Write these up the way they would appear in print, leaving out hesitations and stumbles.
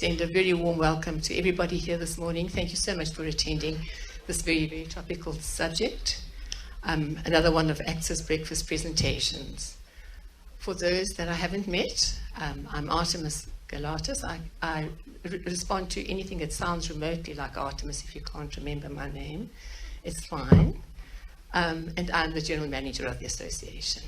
extend a very warm welcome to everybody here this morning. Thank you so much for attending this very, very topical subject. Another one of ACTSA's breakfast presentations. For those that I haven't met, I'm Artemis Galatas. I respond to anything that sounds remotely like Artemis. If you can't remember my name, it's fine. And I'm the General Manager of the Association.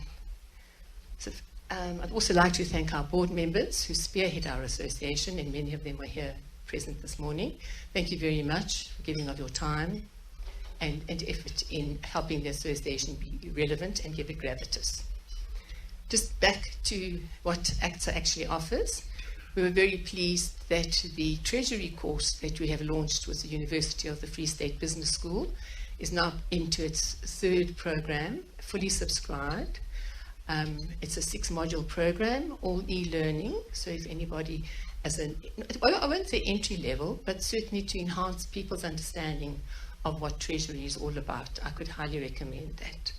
So, I'd also like to thank our board members who spearhead our association, and many of them are here present this morning. Thank you very much for giving of your time and effort in helping the association be relevant and give it gravitas. Just back to what ACTSA actually offers. We were very pleased that the Treasury course that we have launched with the University of the Free State Business School is now into its third program, fully subscribed. It's a 6-module program, all e-learning, so if anybody I won't say entry level, but certainly to enhance people's understanding of what Treasury is all about, I could highly recommend that.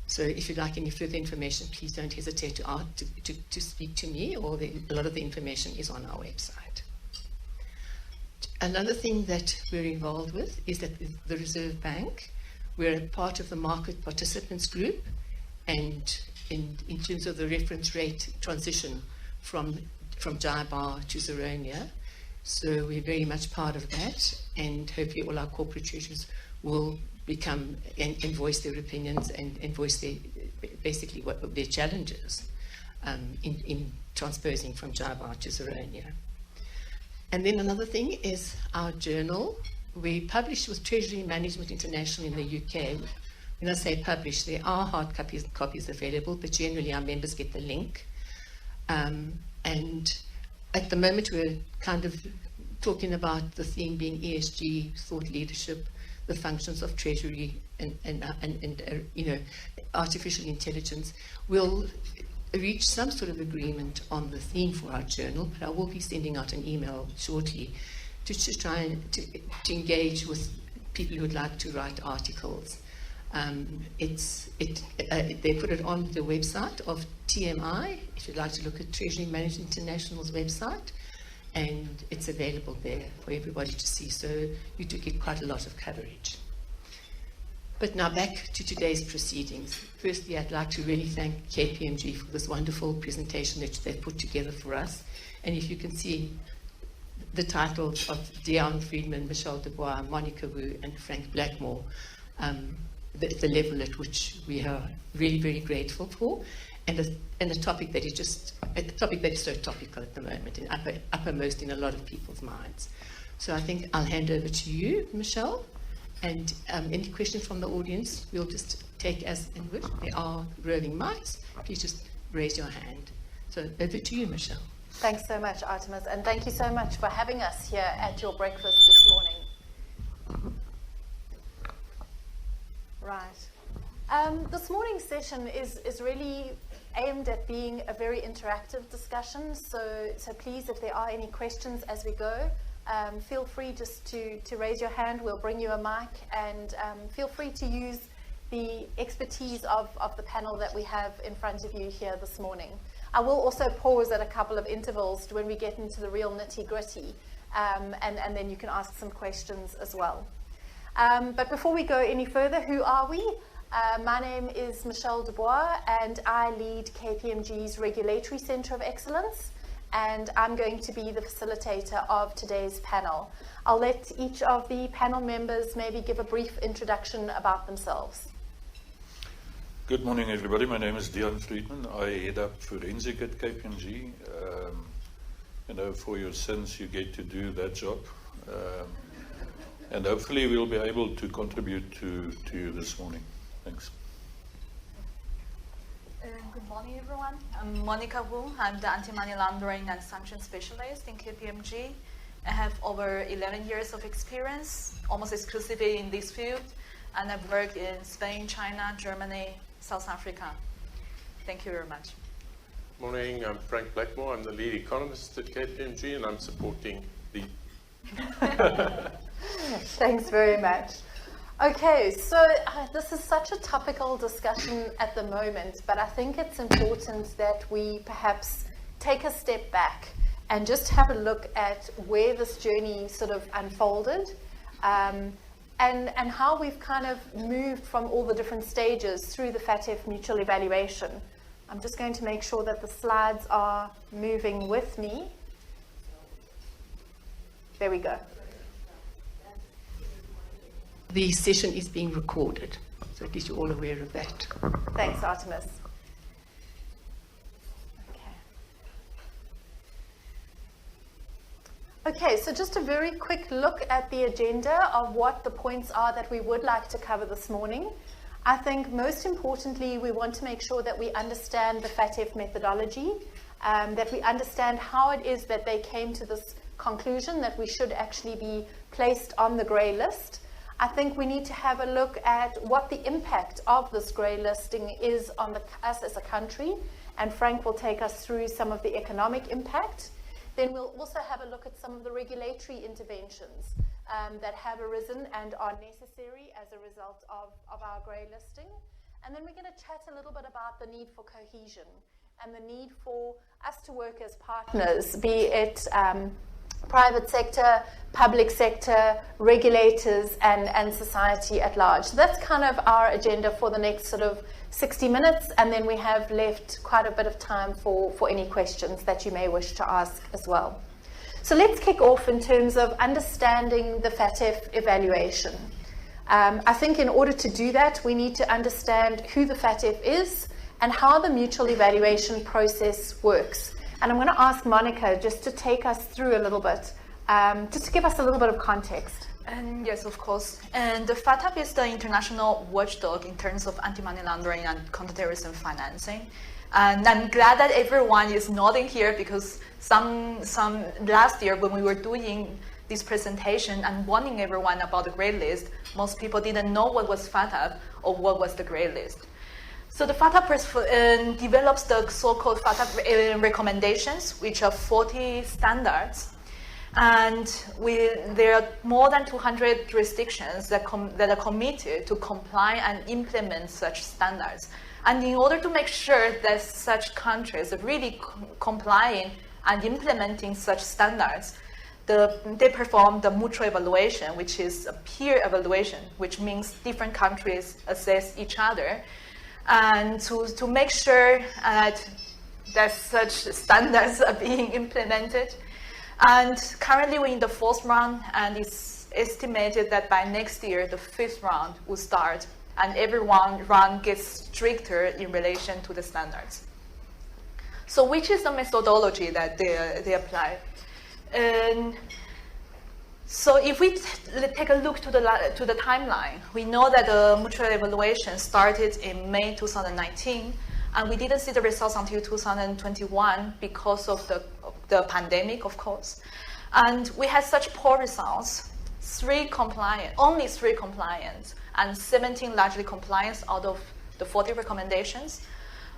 So if you'd like any further information, please don't hesitate to speak to me, or a lot of the information is on our website. Another thing that we're involved with is that the Reserve Bank, we're a part of the market participants group, and in terms of the reference rate transition from JIBAR to Zeronia. So we're very much part of that, and hopefully all our corporate treasurers will become and voice their opinions and voice basically what their challenges in transposing from JIBAR to Zeronia. And then another thing is our journal. We publish with Treasury Management International in the UK. When I say publish, there are hard copies available, but generally our members get the link. And at the moment we're kind of talking about the theme being ESG, thought leadership, the functions of Treasury, and artificial intelligence. We'll reach some sort of agreement on the theme for our journal, but I will be sending out an email shortly to try and to engage with people who would like to write articles. They put it on the website of TMI, if you'd like to look at Treasury Management International's website, and it's available there for everybody to see, so you do get quite a lot of coverage. But now back to today's proceedings. Firstly, I'd like to really thank KPMG for this wonderful presentation that they've put together for us. And if you can see the titles of Dion Friedman, Michelle Dubois, Monica Wu, and Frank Blackmore, the level at which we are really very grateful for, and a topic that is so topical at the moment and uppermost in a lot of people's minds. So I think I'll hand over to you, Michelle, and any questions from the audience we'll just take as in which. There are roving mics. Please just raise your hand. So over to you, Michelle. Thanks so much, Artemis, and thank you so much for having us here at your breakfast this morning. Right. This morning's session is really aimed at being a very interactive discussion, so please, if there are any questions as we go, feel free just to raise your hand. We'll bring you a mic, and feel free to use the expertise of the panel that we have in front of you here this morning. I will also pause at a couple of intervals when we get into the real nitty-gritty, and then you can ask some questions as well. But before we go any further, who are we? My name is Michelle Dubois, and I lead KPMG's Regulatory Centre of Excellence, and I'm going to be the facilitator of today's panel. I'll let each of the panel members maybe give a brief introduction about themselves. Good morning, everybody. My name is Dion Friedman. I head up forensic at KPMG. For your sins, you get to do that job. And hopefully we'll be able to contribute to you this morning. Thanks. Good morning, everyone. I'm Monica Wu. I'm the anti-money laundering and sanctions specialist in KPMG. I have over 11 years of experience, almost exclusively in this field, and I've worked in Spain, China, Germany, South Africa. Thank you very much. Morning, I'm Frank Blackmore. I'm the lead economist at KPMG, and I'm supporting the... Thanks very much. Okay, so this is such a topical discussion at the moment, but I think it's important that we perhaps take a step back and just have a look at where this journey sort of unfolded, and how we've kind of moved from all the different stages through the FATF mutual evaluation. I'm just going to make sure that the slides are moving with me. There we go. The session is being recorded, so at least you're all aware of that. Thanks, Artemis. Okay, so just a very quick look at the agenda of what the points are that we would like to cover this morning. I think most importantly, we want to make sure that we understand the FATF methodology, that we understand how it is that they came to this conclusion that we should actually be placed on the grey list. I think we need to have a look at what the impact of this grey listing is on us as a country, and Frank will take us through some of the economic impact. Then we'll also have a look at some of the regulatory interventions that have arisen and are necessary as a result of our grey listing. And then we're going to chat a little bit about the need for cohesion and the need for us to work as partners, be it private sector, public sector, regulators, and society at large. So that's kind of our agenda for the next sort of 60 minutes, and then we have left quite a bit of time for any questions that you may wish to ask as well. So let's kick off in terms of understanding the FATF evaluation. I think in order to do that, we need to understand who the FATF is and how the mutual evaluation process works. And I'm going to ask Monica just to take us through a little bit, just to give us a little bit of context. And yes, of course. And the FATF is the international watchdog in terms of anti-money laundering and counterterrorism financing. And I'm glad that everyone is nodding here, because some last year when we were doing this presentation and warning everyone about the grey list, most people didn't know what was FATF or what was the grey list. So the FATF develops the so-called FATF recommendations, which are 40 standards. And there are more than 200 jurisdictions that are committed to comply and implement such standards. And in order to make sure that such countries are really complying and implementing such standards, they perform the mutual evaluation, which is a peer evaluation, which means different countries assess each other, and to make sure that such standards are being implemented. And currently we're in the 4th round, and it's estimated that by next year, the 5th round will start, and every round gets stricter in relation to the standards. So which is the methodology that they apply? And so if we take a look to the timeline, we know that the mutual evaluation started in May 2019, and we didn't see the results until 2021 because of the pandemic, of course. And we had such poor results, only 3 compliant, and 17 largely compliant out of the 40 recommendations,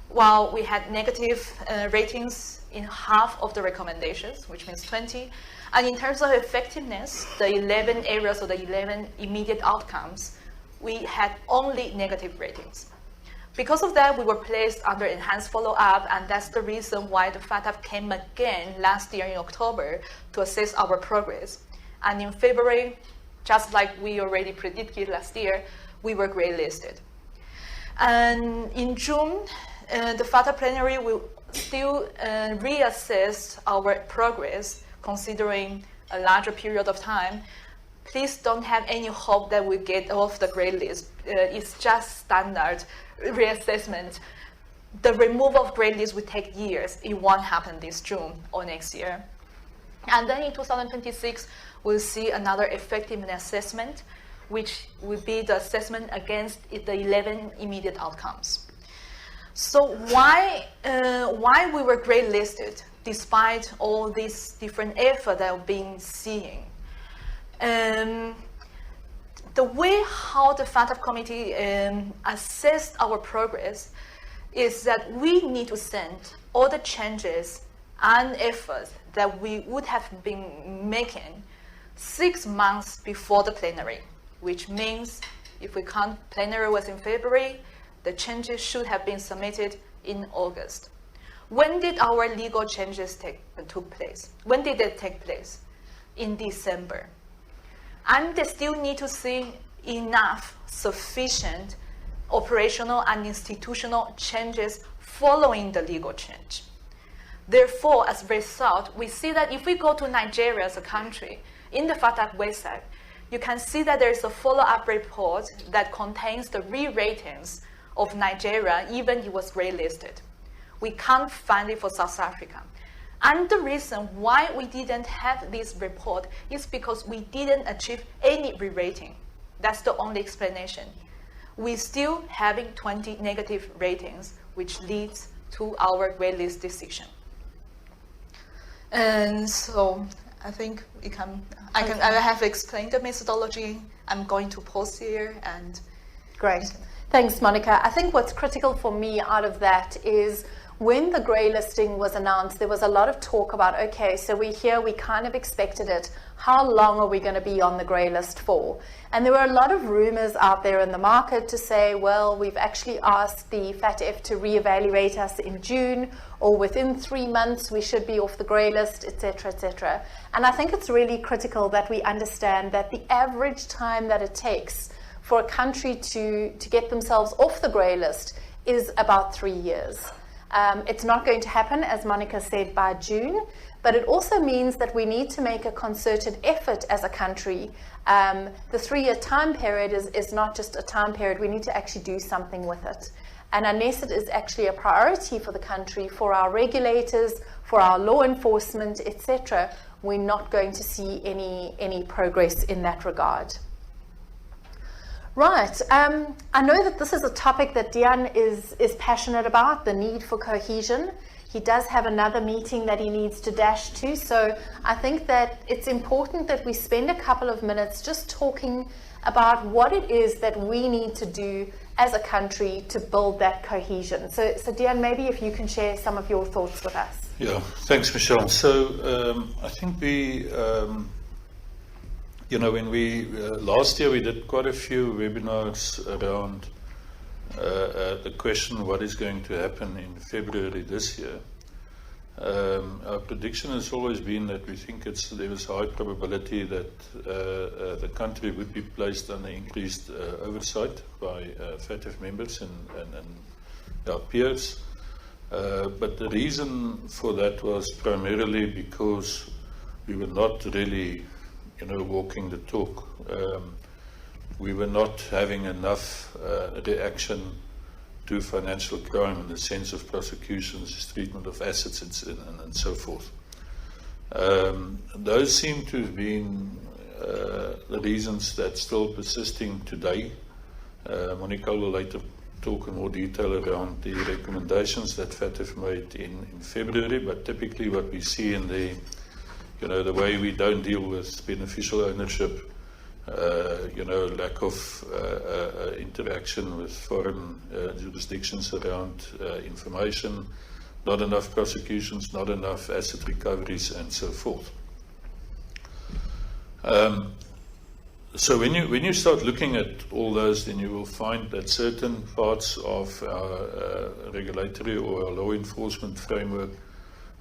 while we had negative ratings in half of the recommendations, which means 20. And in terms of effectiveness, the 11 areas or the 11 immediate outcomes, we had only negative ratings. Because of that, we were placed under enhanced follow-up, and that's the reason why the FATF came again last year in October to assess our progress. And in February, just like we already predicted last year, we were grey-listed. And in June, the FATF plenary will still reassess our progress, considering a larger period of time. Please don't have any hope that we get off the grey list. It's just standard reassessment. The removal of grey list will take years. It won't happen this June or next year. And then in 2026, we'll see another effectiveness assessment, which will be the assessment against the 11 immediate outcomes. So why we were grey listed despite all these different efforts that we've been seeing? The way how the FATF committee assessed our progress is that we need to send all the changes and efforts that we would have been making 6 months before the plenary, which means if we count plenary was in February, the changes should have been submitted in August. When did our legal changes took place? When did they take place? In December. And they still need to see enough sufficient operational and institutional changes following the legal change. Therefore, as a result, we see that if we go to Nigeria as a country, in the FATF website, you can see that there is a follow-up report that contains the re-ratings of Nigeria, even it was gray-listed. We can't find it for South Africa. And the reason why we didn't have this report is because we didn't achieve any re-rating. That's the only explanation. We're still having 20 negative ratings, which leads to our gray list decision. And so I think I have explained the methodology. I'm going to pause here and. Great. Thanks, Monica. I think what's critical for me out of that is when the grey listing was announced, there was a lot of talk about, okay, so we kind of expected it. How long are we going to be on the grey list for? And there were a lot of rumors out there in the market to say, well, we've actually asked the FATF to reevaluate us in June, or within 3 months we should be off the grey list, etc., etc. And I think it's really critical that we understand that the average time that it takes for a country to get themselves off the grey list is about 3 years. It's not going to happen, as Monica said, by June, but it also means that we need to make a concerted effort as a country. The 3-year time period is not just a time period, we need to actually do something with it. And unless it is actually a priority for the country, for our regulators, for our law enforcement, etc., we're not going to see any progress in that regard. Right, I know that this is a topic that Dian is passionate about, the need for cohesion. He does have another meeting that he needs to dash to, so I think that it's important that we spend a couple of minutes just talking about what it is that we need to do as a country to build that cohesion. So Dian, maybe if you can share some of your thoughts with us. Yeah, thanks, Michelle. So I think when we last year we did quite a few webinars around the question what is going to happen in February this year. Our prediction has always been that we think there is a high probability that the country would be placed under increased oversight by FATF members and our peers. But the reason for that was primarily because we were not really walking the talk. We were not having enough reaction to financial crime in the sense of prosecutions, treatment of assets, and so forth. Those seem to have been the reasons that's still persisting today. Monica will later talk in more detail around the recommendations that FATF made in February, but typically what we see in the way we don't deal with beneficial ownership, lack of interaction with foreign jurisdictions around information, not enough prosecutions, not enough asset recoveries, and so forth. So when you start looking at all those, then you will find that certain parts of our regulatory or our law enforcement framework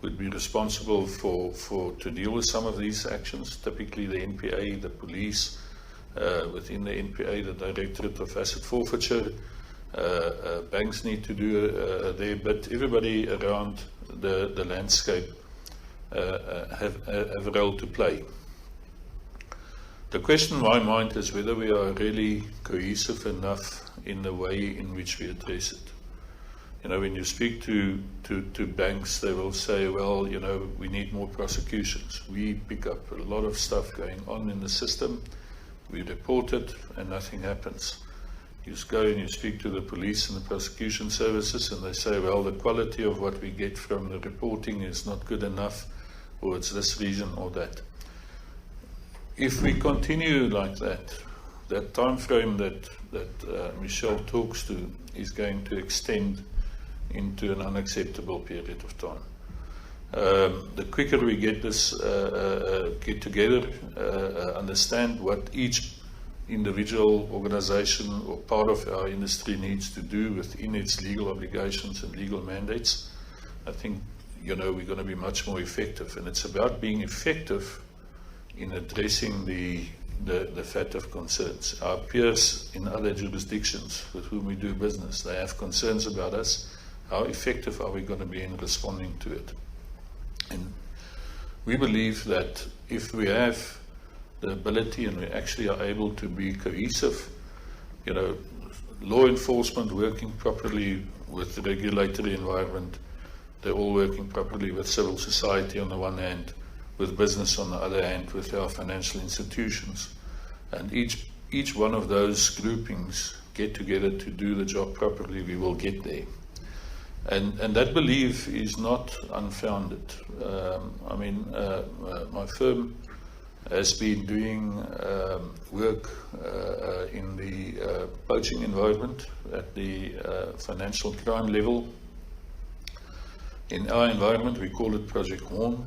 would be responsible to deal with some of these actions, typically the NPA, the police, within the NPA, the Directorate of Asset Forfeiture, banks need to do their bit. Everybody around the landscape have a role to play. The question in my mind is whether we are really cohesive enough in the way in which we address it. When you speak to banks, they will say, well, we need more prosecutions. We pick up a lot of stuff going on in the system. We report it and nothing happens. You just go and you speak to the police and the prosecution services and they say, well, the quality of what we get from the reporting is not good enough, or it's this reason or that. If we continue like that time frame that Michelle talks to is going to extend into an unacceptable period of time. The quicker we get this, get together, understand what each individual organization or part of our industry needs to do within its legal obligations and legal mandates, I think, we're going to be much more effective. And it's about being effective in addressing the FATF concerns. Our peers in other jurisdictions with whom we do business, they have concerns about us. How effective are we going to be in responding to it? And we believe that if we have the ability and we actually are able to be cohesive, law enforcement working properly with the regulatory environment, they're all working properly with civil society on the one hand, with business on the other hand, with our financial institutions. And each one of those groupings get together to do the job properly, we will get there. And that belief is not unfounded. My firm has been doing work in the poaching environment at the financial crime level. In our environment, we call it Project Horn.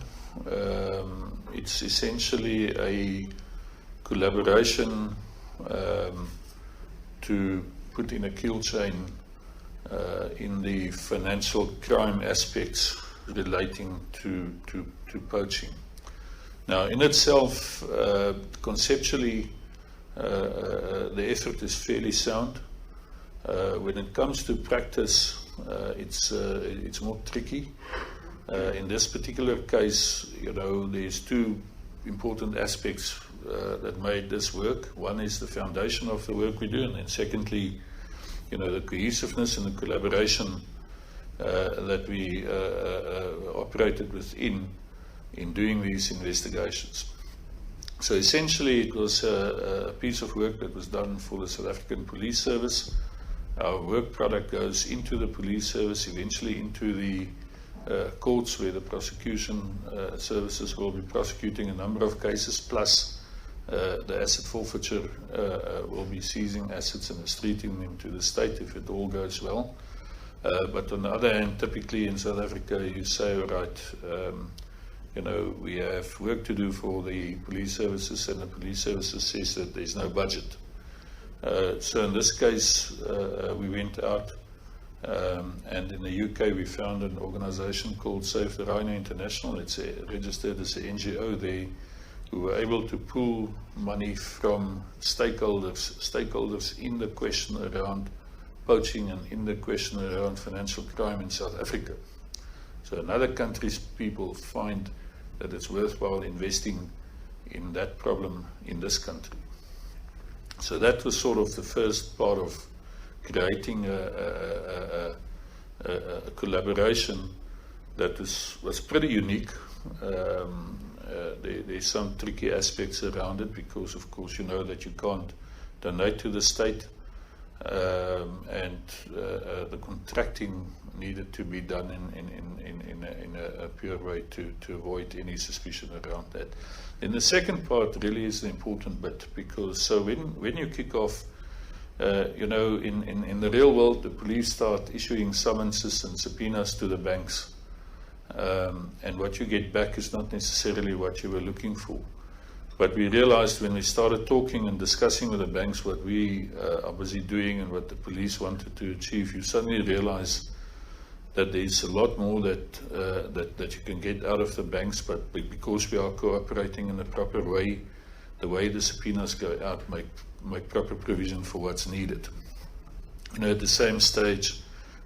It's essentially a collaboration to put in a kill chain in the financial crime aspects relating to poaching. Now, in itself, conceptually, the effort is fairly sound. When it comes to practice, it's more tricky. In this particular case, there's two important aspects that made this work. One is the foundation of the work we do, and then secondly, the cohesiveness and the collaboration that we operated within in doing these investigations. So essentially, it was a piece of work that was done for the South African Police Service. Our work product goes into the police service, eventually into the courts, where the prosecution services will be prosecuting a number of cases, plus the asset forfeiture will be seizing assets and distributing them to the state if it all goes well. But on the other hand, typically in South Africa, you say, all right, we have work to do for the police services, and the police services says that there's no budget. So in this case, we went out, and in the UK we found an organization called Save the Rhino International. It's registered as an NGO there, who were able to pool money from stakeholders in the question around poaching and in the question around financial crime in South Africa. So in other countries, people find that it's worthwhile investing in that problem in this country. So that was sort of the first part of creating a collaboration that was pretty unique. There's some tricky aspects around it because, of course, that you can't donate to the state, and the contracting needed to be done in a pure way to avoid any suspicion around that. And the second part really is the important bit, because so when you kick off, in the real world, the police start issuing summonses and subpoenas to the banks. And what you get back is not necessarily what you were looking for. But we realized when we started talking and discussing with the banks what we are busy doing and what the police wanted to achieve, you suddenly realize that there's a lot more that you can get out of the banks, but because we are cooperating in a proper way, the way the subpoenas go out make proper provision for what's needed. At the same stage,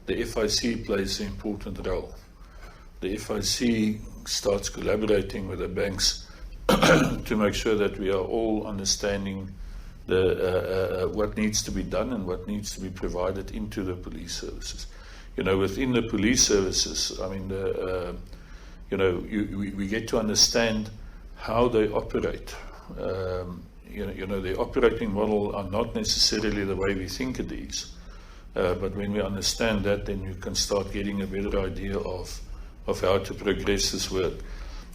the FIC plays an important role. The FIC starts collaborating with the banks to make sure that we are all understanding what needs to be done and what needs to be provided into the police services. Within the police services, we get to understand how they operate. The operating model are not necessarily the way we think it is. But when we understand that, then you can start getting a better idea of how to progress this work.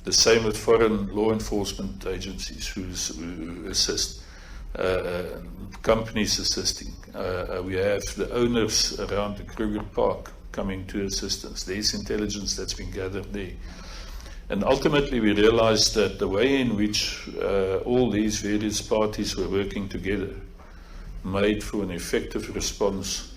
The same with foreign law enforcement agencies who assist, companies assisting. We have the owners around the Kruger Park coming to assistance. There's intelligence that's been gathered there. And ultimately we realized that the way in which all these various parties were working together made for an effective response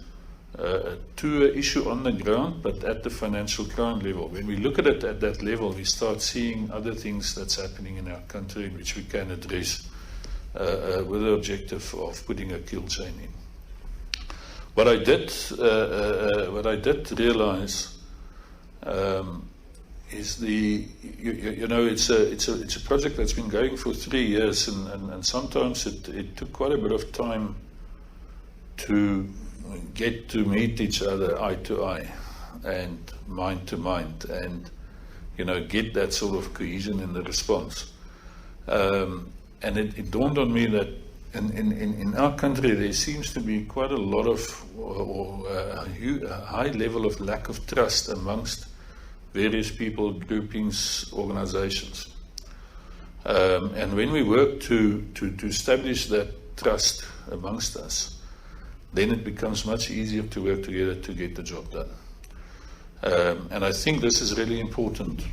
to an issue on the ground, but at the financial crime level. When we look at it at that level, we start seeing other things that's happening in our country in which we can address with the objective of putting a kill chain in. What I did realize is it's a project that's been going for 3 years, and sometimes it took quite a bit of time to get to meet each other eye to eye and mind to mind, and get that sort of cohesion in the response. And it dawned on me that in our country there seems to be quite a lot of a high level of lack of trust amongst various people, groupings, organizations. And when we work to establish that trust amongst us, then it becomes much easier to work together to get the job done. And I think this is really important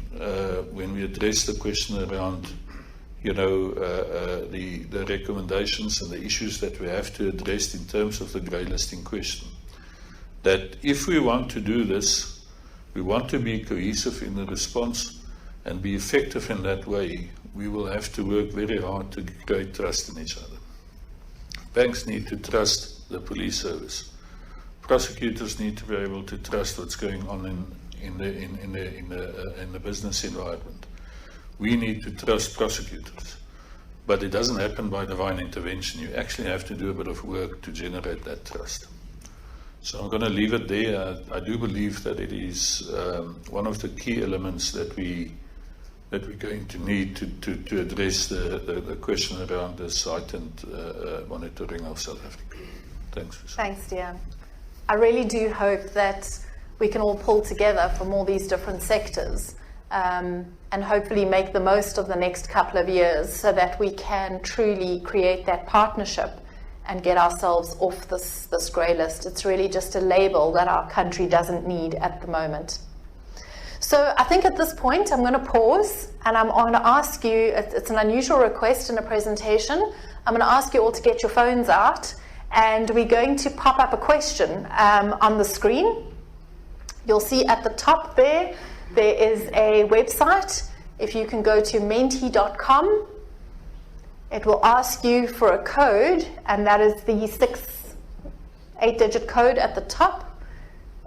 when we address the question around the recommendations and the issues that we have to address in terms of the grey listing question. That if we want to do this, we want to be cohesive in the response and be effective in that way, we will have to work very hard to create trust in each other. Banks need to trust the police service. Prosecutors need to be able to trust what's going on in the business environment. We need to trust prosecutors, but it doesn't happen by divine intervention. You actually have to do a bit of work to generate that trust. So I'm going to leave it there. I do believe that it is one of the key elements that we're going to need to address the question around the heightened monitoring of South Africa. Thanks. Thanks, Deon. I really do hope that we can all pull together from all these different sectors and hopefully make the most of the next couple of years so that we can truly create that partnership and get ourselves off this grey list. It's really just a label that our country doesn't need at the moment. So I think at this point I'm going to pause and I'm going to ask you, it's an unusual request in a presentation, I'm going to ask you all to get your phones out and we're going to pop up a question on the screen. You'll see at the top there is a website. If you can go to menti.com, it will ask you for a code, and that is the 8-digit code at the top.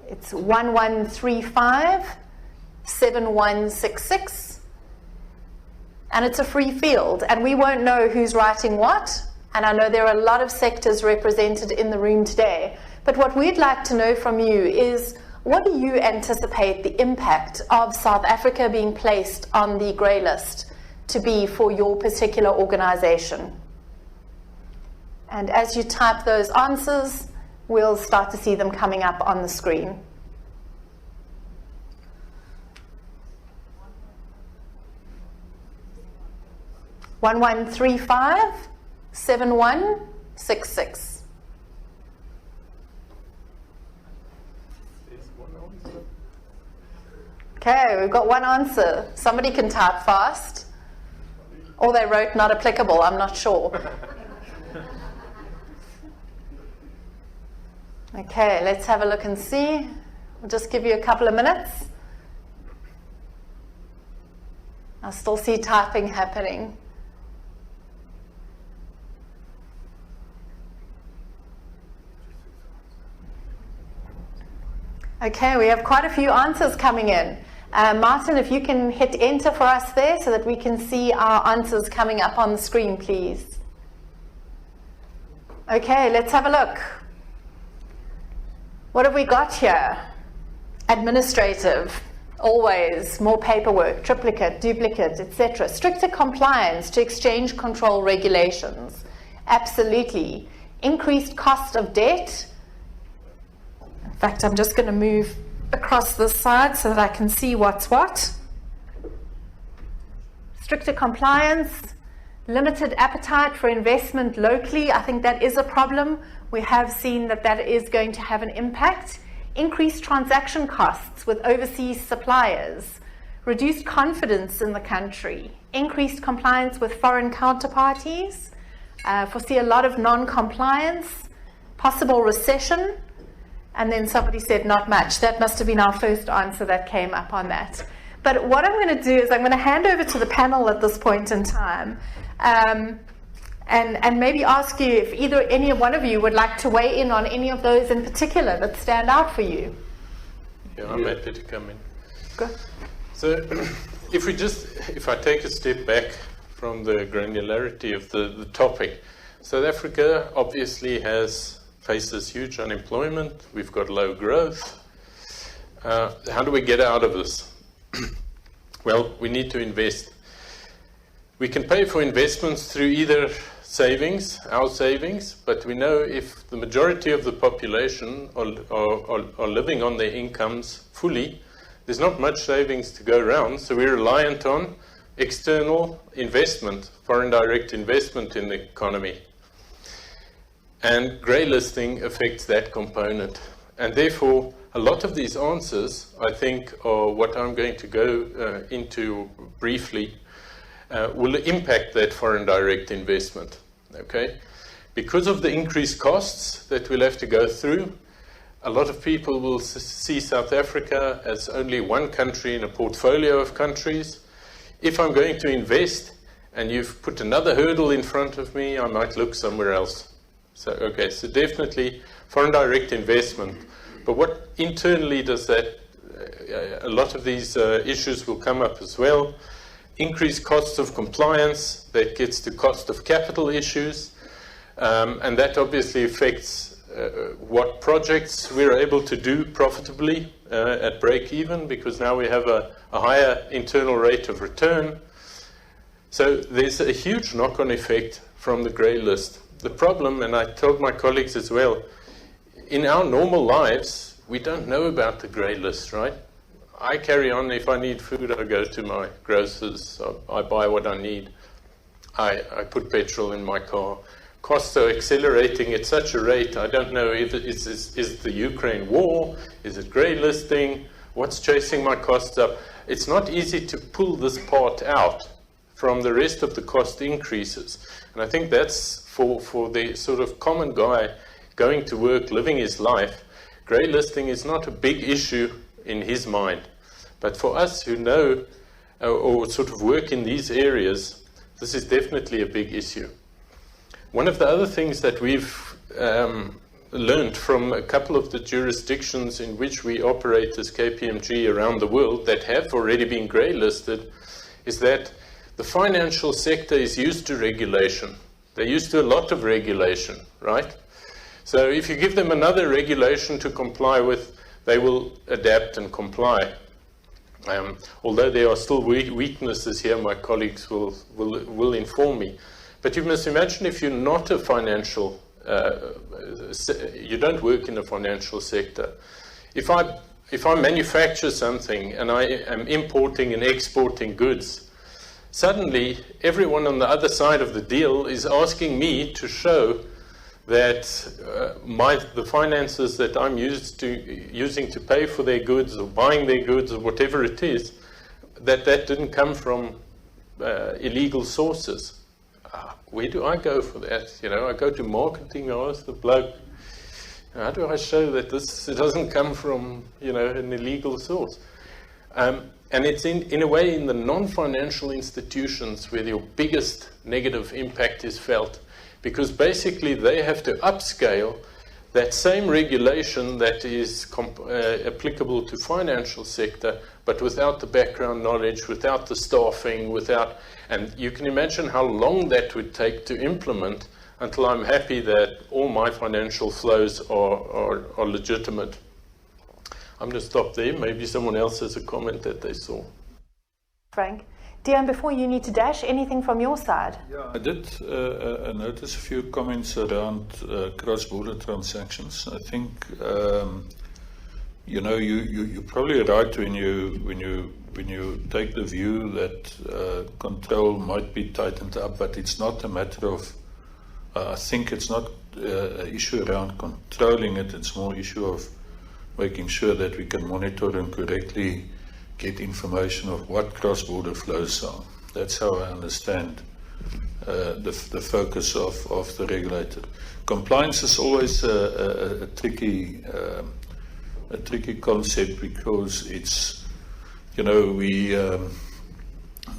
It's 1135-7166, and it's a free field, and we won't know who's writing what, and I know there are a lot of sectors represented in the room today, but what we'd like to know from you is, what do you anticipate the impact of South Africa being placed on the grey list to be for your particular organization? And as you type those answers, we'll start to see them coming up on the screen. (1135-7166). Okay, we've got one answer. Somebody can type fast. Or they wrote not applicable, I'm not sure. Okay, let's have a look and see. We'll just give you a couple of minutes. I still see typing happening. Okay, we have quite a few answers coming in. Martin, if you can hit enter for us there so that we can see our answers coming up on the screen, please. Okay, let's have a look. What have we got here? Administrative, always, more paperwork, triplicate, duplicate, etc. Stricter compliance to exchange control regulations, absolutely. Increased cost of debt. In fact, I'm just going to move across this side so that I can see what's what. Stricter compliance, limited appetite for investment locally. I think that is a problem. We have seen that is going to have an impact. Increased transaction costs with overseas suppliers. Reduced confidence in the country. Increased compliance with foreign counterparties. Foresee a lot of non-compliance. Possible recession. And then somebody said, not much. That must have been our first answer that came up on that. But what I'm going to do is I'm going to hand over to the panel at this point in time, and maybe ask you if any one of you would like to weigh in on any of those in particular that stand out for you. Yeah, I'm happy to come in. Go. So if I take a step back from the granularity of the topic, South Africa obviously faces huge unemployment. We've got low growth. How do we get out of this? Well, we need to invest. We can pay for investments through either our savings, but we know if the majority of the population are living on their incomes fully, there's not much savings to go around, so we're reliant on external investment, foreign direct investment in the economy. And grey listing affects that component. And therefore, a lot of these answers, I think, are what I'm going to go into briefly, will impact that foreign direct investment. Okay? Because of the increased costs that we'll have to go through, a lot of people will see South Africa as only one country in a portfolio of countries. If I'm going to invest and you've put another hurdle in front of me, I might look somewhere else. So definitely foreign direct investment. But what internally does that, a lot of these issues will come up as well. Increased costs of compliance, that gets to cost of capital issues, and that obviously affects what projects we're able to do profitably at break even, because now we have a higher internal rate of return. So there's a huge knock-on effect from the grey list. The problem, and I told my colleagues as well, in our normal lives, we don't know about the grey list, right? I carry on. If I need food, I go to my grocers, I buy what I need. I put petrol in my car. Costs are accelerating at such a rate, I don't know if is it the Ukraine war, is it grey listing, what's chasing my costs up? It's not easy to pull this part out from the rest of the cost increases. And I think that's for the sort of common guy going to work, living his life, grey listing is not a big issue in his mind. But for us who know or sort of work in these areas, this is definitely a big issue. One of the other things that we've learned from a couple of the jurisdictions in which we operate as KPMG around the world that have already been grey listed is that the financial sector is used to regulation. They're used to a lot of regulation, right? So if you give them another regulation to comply with, they will adapt and comply. Although there are still weaknesses here, my colleagues will inform me. But you must imagine if you're not a financial, you don't work in the financial sector. If I manufacture something and I am importing and exporting goods, suddenly everyone on the other side of the deal is asking me to show that the finances that I'm using to pay for their goods or buying their goods or whatever it is, that didn't come from illegal sources. Where do I go for that? You know, I go to marketing, I ask the bloke, how do I show that this doesn't come from, you know, an illegal source? And it's in a way in the non-financial institutions where your biggest negative impact is felt, because basically they have to upscale that same regulation that is applicable to financial sector, but without the background knowledge, without the staffing, and you can imagine how long that would take to implement until I'm happy that all my financial flows are legitimate. I'm going to stop there. Maybe someone else has a comment that they saw. Frank. Dion, before you need to dash, anything from your side? Yeah, I did notice a few comments around cross-border transactions. I think you know you're probably right when you take the view that control might be tightened up, but it's not a matter of. I think it's not an issue around controlling it. It's more an issue of making sure that we can monitor and correctly get information of what cross-border flows are. That's how I understand the focus of the regulator. Compliance is always a tricky a tricky concept because it's, you know, we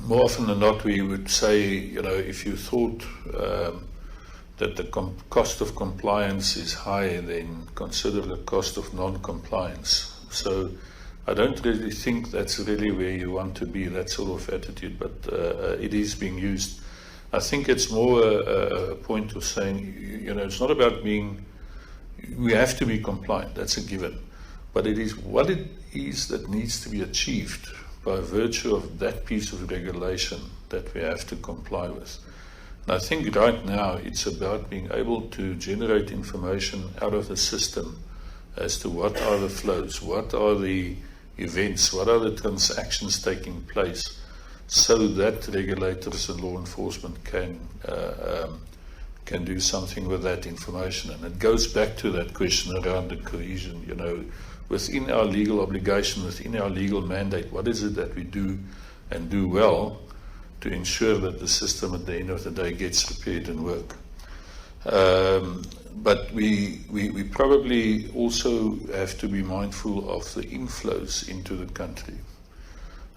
more often than not we would say, you know, if you thought that the cost of compliance is high, then consider the cost of non-compliance. So I don't really think that's really where you want to be, that sort of attitude, but it is being used. I think it's more a point of saying, you know, it's not about being, we have to be compliant, that's a given, but it is what it is that needs to be achieved by virtue of that piece of regulation that we have to comply with. And I think right now it's about being able to generate information out of the system as to what are the flows, what are the events, what are the transactions taking place, so that regulators and law enforcement can do something with that information. And it goes back to that question around the cohesion, you know, within our legal obligation, within our legal mandate, what is it that we do and do well to ensure that the system at the end of the day gets repaired and work. But we probably also have to be mindful of the inflows into the country.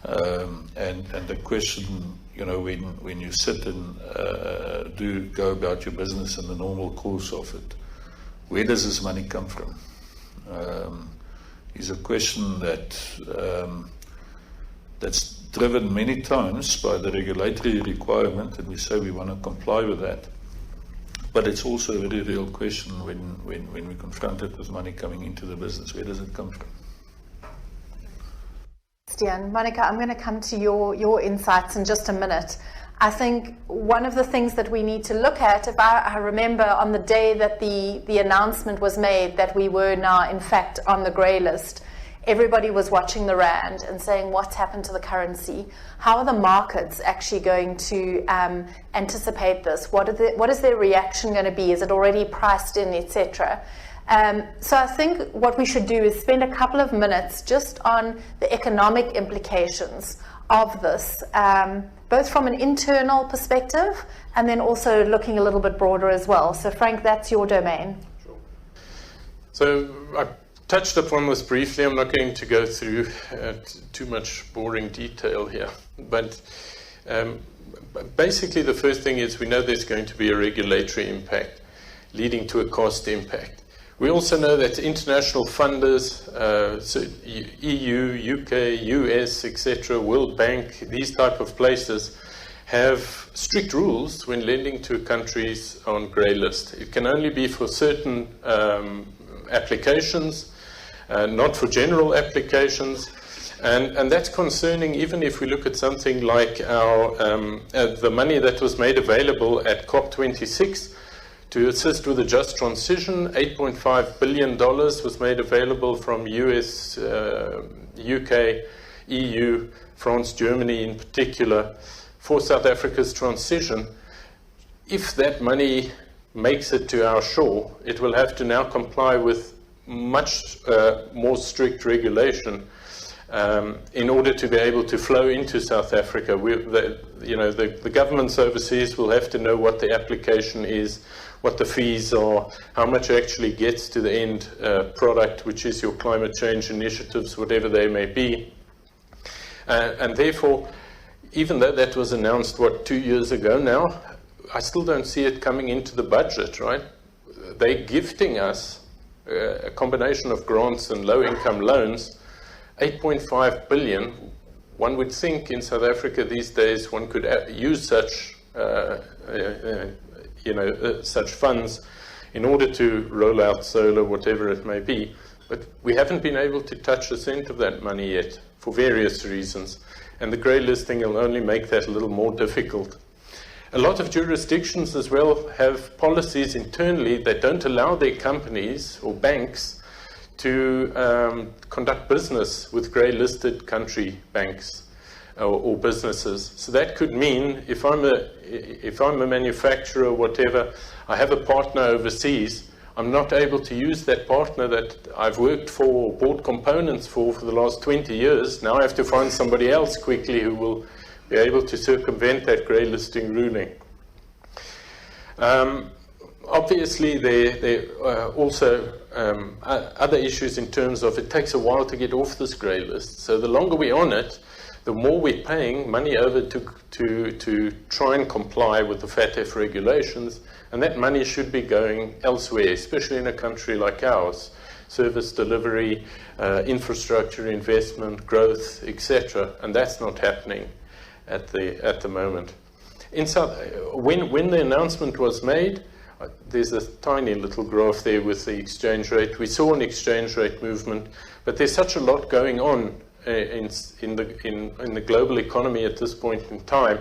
And the question, you know, when you sit and do go about your business in the normal course of it, where does this money come from? Is a question that that's driven many times by the regulatory requirement, and we say we want to comply with that. But it's also a very real question when we're confronted with money coming into the business. Where does it come from? Stian, Monica, I'm going to come to your insights in just a minute. I think one of the things that we need to look at, if I remember on the day that the announcement was made that we were now in fact on the grey list, everybody was watching the rand and saying, what's happened to the currency? How are the markets actually going to anticipate this? What is their reaction going to be? Is it already priced in, etc.? So I think what we should do is spend a couple of minutes just on the economic implications of this, both from an internal perspective and then also looking a little bit broader as well. So Frank, that's your domain. Sure. So I touched upon this briefly. I'm not going to go through too much boring detail here, but basically the first thing is we know there's going to be a regulatory impact leading to a cost impact. We also know that international funders, so EU, UK, US, etc., World Bank, these type of places have strict rules when lending to countries on grey list. It can only be for certain applications, not for general applications. And that's concerning even if we look at something like the money that was made available at COP26 to assist with a just transition. $8.5 billion was made available from US, UK, EU, France, Germany in particular, for South Africa's transition. If that money makes it to our shore, it will have to now comply with much more strict regulation in order to be able to flow into South Africa. The governments overseas will have to know what the application is, what the fees are, how much actually gets to the end product, which is your climate change initiatives, whatever they may be. And therefore, even though that was announced, 2 years ago now, I still don't see it coming into the budget, right? They're gifting us a combination of grants and low-income loans, 8.5 billion. One would think in South Africa these days one could use such such funds in order to roll out solar, whatever it may be. But we haven't been able to touch a cent of that money yet for various reasons. And the grey listing will only make that a little more difficult. A lot of jurisdictions as well have policies internally that don't allow their companies or banks to conduct business with grey listed country banks or businesses. So that could mean if I'm a manufacturer or whatever, I have a partner overseas, I'm not able to use that partner that I've worked for or bought components for the last 20 years. Now I have to find somebody else quickly who will be able to circumvent that grey listing ruling. Obviously, there also other issues in terms of it takes a while to get off this grey list. So the longer we're on it, the more we're paying money over to try and comply with the FATF regulations, and that money should be going elsewhere, especially in a country like ours. Service delivery, infrastructure investment, growth, etc., and that's not happening at the moment. When the announcement was made, there's a tiny little graph there with the exchange rate. We saw an exchange rate movement, but there's such a lot going on in the global economy at this point in time.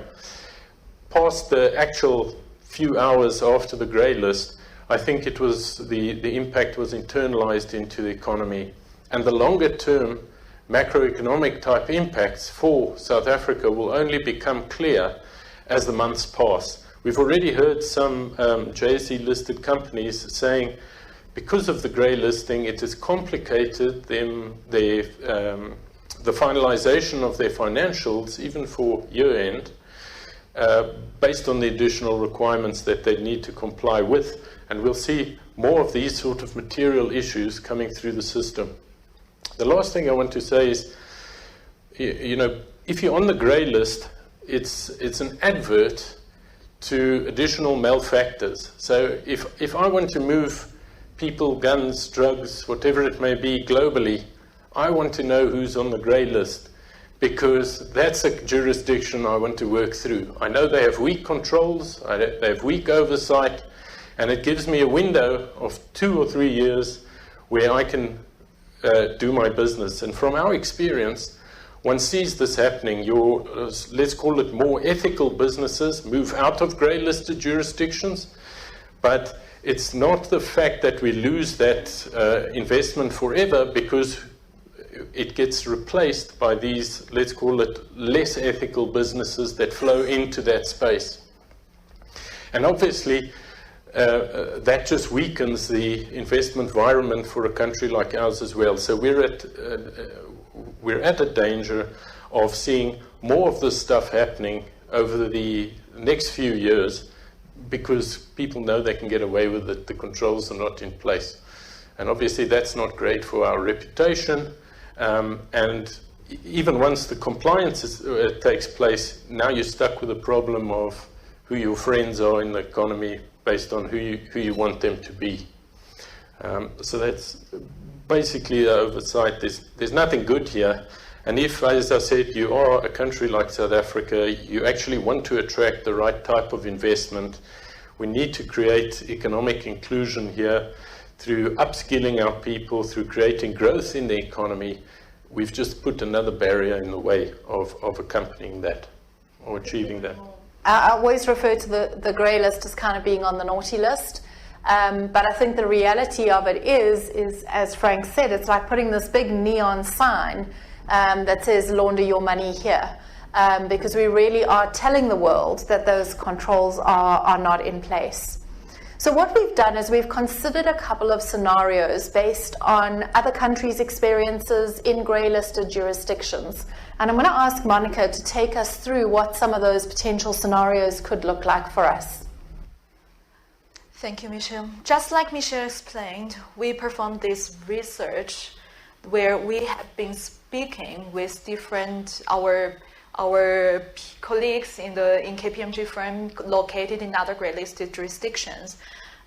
Past the actual few hours after the grey list, I think it was the impact was internalized into the economy, and the longer term macroeconomic type impacts for South Africa will only become clear as the months pass. We've already heard some JSE listed companies saying because of the grey listing, it has complicated them the finalization of their financials, even for year end, based on the additional requirements that they need to comply with. And we'll see more of these sort of material issues coming through the system. The last thing I want to say is, if you're on the grey list, it's an advert to additional malfactors. So if I want to move people, guns, drugs, whatever it may be globally, I want to know who's on the grey list, because that's a jurisdiction I want to work through. I know they have weak controls, they have weak oversight, and it gives me a window of 2 or 3 years where I can do my business. And from our experience, one sees this happening. Your, let's call it more ethical businesses, move out of grey listed jurisdictions, but it's not the fact that we lose that investment forever, because it gets replaced by these, let's call it less ethical businesses that flow into that space. And obviously, that just weakens the investment environment for a country like ours as well. So we're at a danger of seeing more of this stuff happening over the next few years, because people know they can get away with it, the controls are not in place. And obviously that's not great for our reputation. And even once the compliance takes place, now you're stuck with the problem of who your friends are in the economy based on who you want them to be. So that's basically the oversight. There's nothing good here. And if, as I said, you are a country like South Africa, you actually want to attract the right type of investment, we need to create economic inclusion here through upskilling our people, through creating growth in the economy. We've just put another barrier in the way of accompanying that or achieving that. I always refer to the grey list as kind of being on the naughty list. But I think the reality of it is, as Frank said, it's like putting this big neon sign that says launder your money here. Because we really are telling the world that those controls are not in place. So what we've done is we've considered a couple of scenarios based on other countries' experiences in grey listed jurisdictions. And I'm going to ask Monica to take us through what some of those potential scenarios could look like for us. Thank you, Michelle. Just like Michelle explained, we performed this research where we have been speaking with our colleagues in KPMG firm located in other grey listed jurisdictions,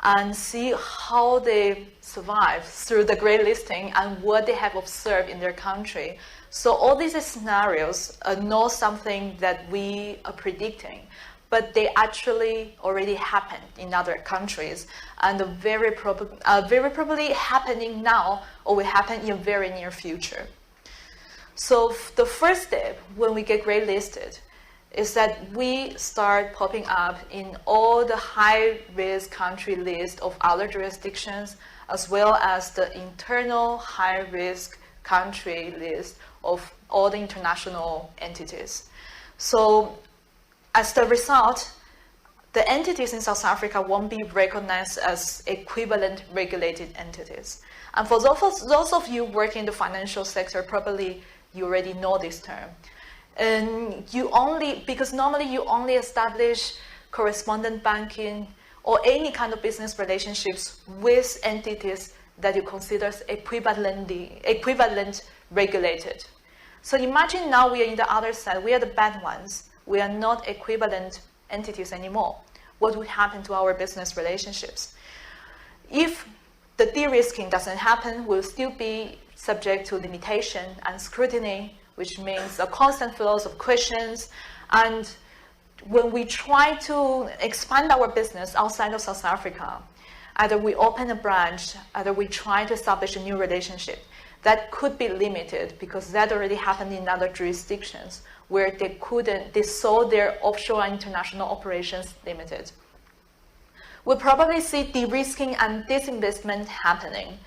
and see how they survive through the grey listing and what they have observed in their country. So all these scenarios are not something that we are predicting, but they actually already happened in other countries, and very probably happening now or will happen in a very near future. So the first step when we get grey listed is that we start popping up in all the high-risk country list of other jurisdictions, as well as the internal high-risk country list of all the international entities. So as the result, the entities in South Africa won't be recognized as equivalent regulated entities. And for those of you working in the financial sector, probably you already know this term. And because normally you only establish correspondent banking or any kind of business relationships with entities that you consider equivalent regulated. So imagine now we are in the other side, we are the bad ones. We are not equivalent entities anymore. What would happen to our business relationships? If the de-risking doesn't happen, we'll still be subject to limitation and scrutiny, which means a constant flow of questions. And when we try to expand our business outside of South Africa, either we open a branch, either we try to establish a new relationship, that could be limited because that already happened in other jurisdictions where they saw their offshore and international operations limited. We'll probably see de-risking and disinvestment happening